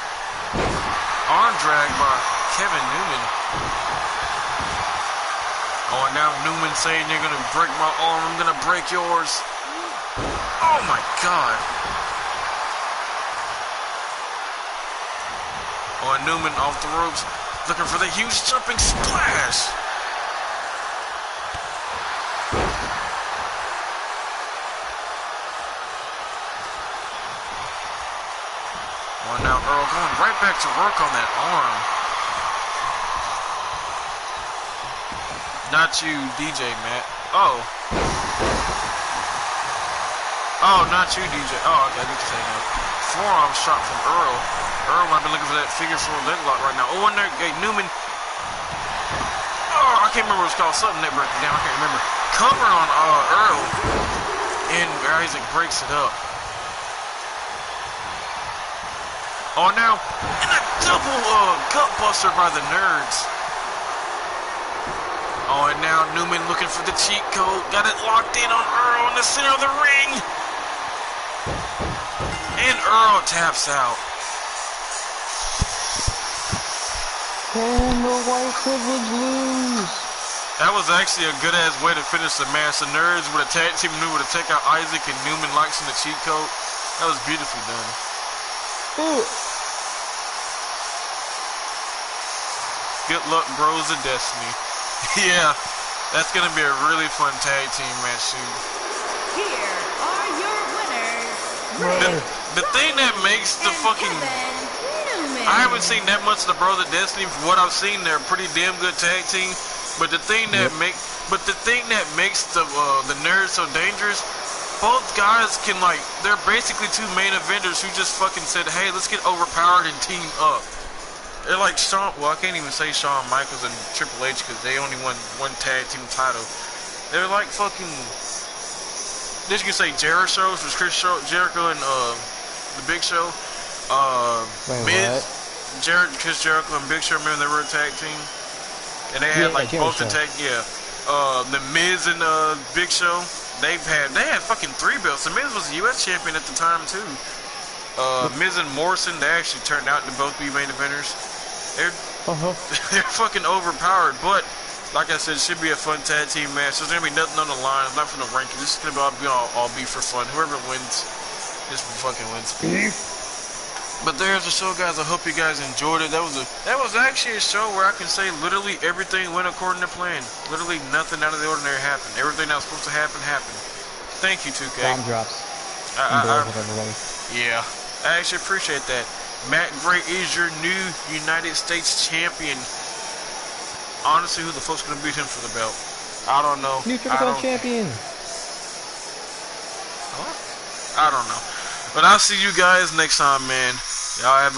Arm drag by Kevin Newman. Oh, and now Newman saying you're gonna break my arm, I'm gonna break yours. Oh my God. Oh, and Newman off the ropes, looking for the huge jumping splash. Oh, and now Earl going right back to work on that arm. Not you, DJ Matt. Oh. Oh, not you, DJ. Oh, okay, I get you saying that. Forearm shot from Earl. Earl might be looking for that figure 4 leg lock right now. Oh, and there, hey, Newman. Oh, I can't remember what it's called. Something that broke it down. I can't remember. Cover on Earl. And Isaac breaks it up. Oh, now. And a double gut buster by the Nerds. Oh, and now Newman looking for the cheat code. Got it locked in on Earl in the center of the ring. And Earl taps out. Can the white privilege lose? That was actually a good-ass way to finish the match. The Nerds with a tag team maneuver to take out Isaac and Newman locks in the cheat code. That was beautifully done. Ooh. Good luck, bros of destiny. Yeah, that's gonna be a really fun tag team match too. Here are your winners, The thing that makes the and fucking Kevin Newman. I haven't seen that much of the Bros of Destiny. From what I've seen, they're a pretty damn good tag team. But the thing that makes the nerds so dangerous, both guys can they're basically two main eventers who just fucking said, hey, let's get overpowered and team up. They're like Shawn. Well, I can't even say Shawn Michaels and Triple H because they only won one tag team title. They're like fucking. This you can say Jericho, which was Jericho and the Big Show. Miz, Chris Jericho and Big Show, remember they were a tag team? And they had both the tag, the Miz and Big Show, they had fucking 3 belts. The Miz was the US champion at the time too. Miz and Morrison, they actually turned out to both be main eventers. They're fucking overpowered, but like I said, it should be a fun tag team match. There's gonna be nothing on the line. It's not for the ranking. This is gonna all be for fun. Whoever wins, just fucking wins. But there's the show, guys. I hope you guys enjoyed it. That was actually a show where I can say literally everything went according to plan. Literally nothing out of the ordinary happened. Everything that was supposed to happen happened. Thank you, 2K. Bomb drops. Yeah, I actually appreciate that. Matt Gray is your new United States champion. Honestly, who the fuck's gonna beat him for the belt? I don't know. New Triple Champion. I don't know. But I'll see you guys next time, man. Y'all have a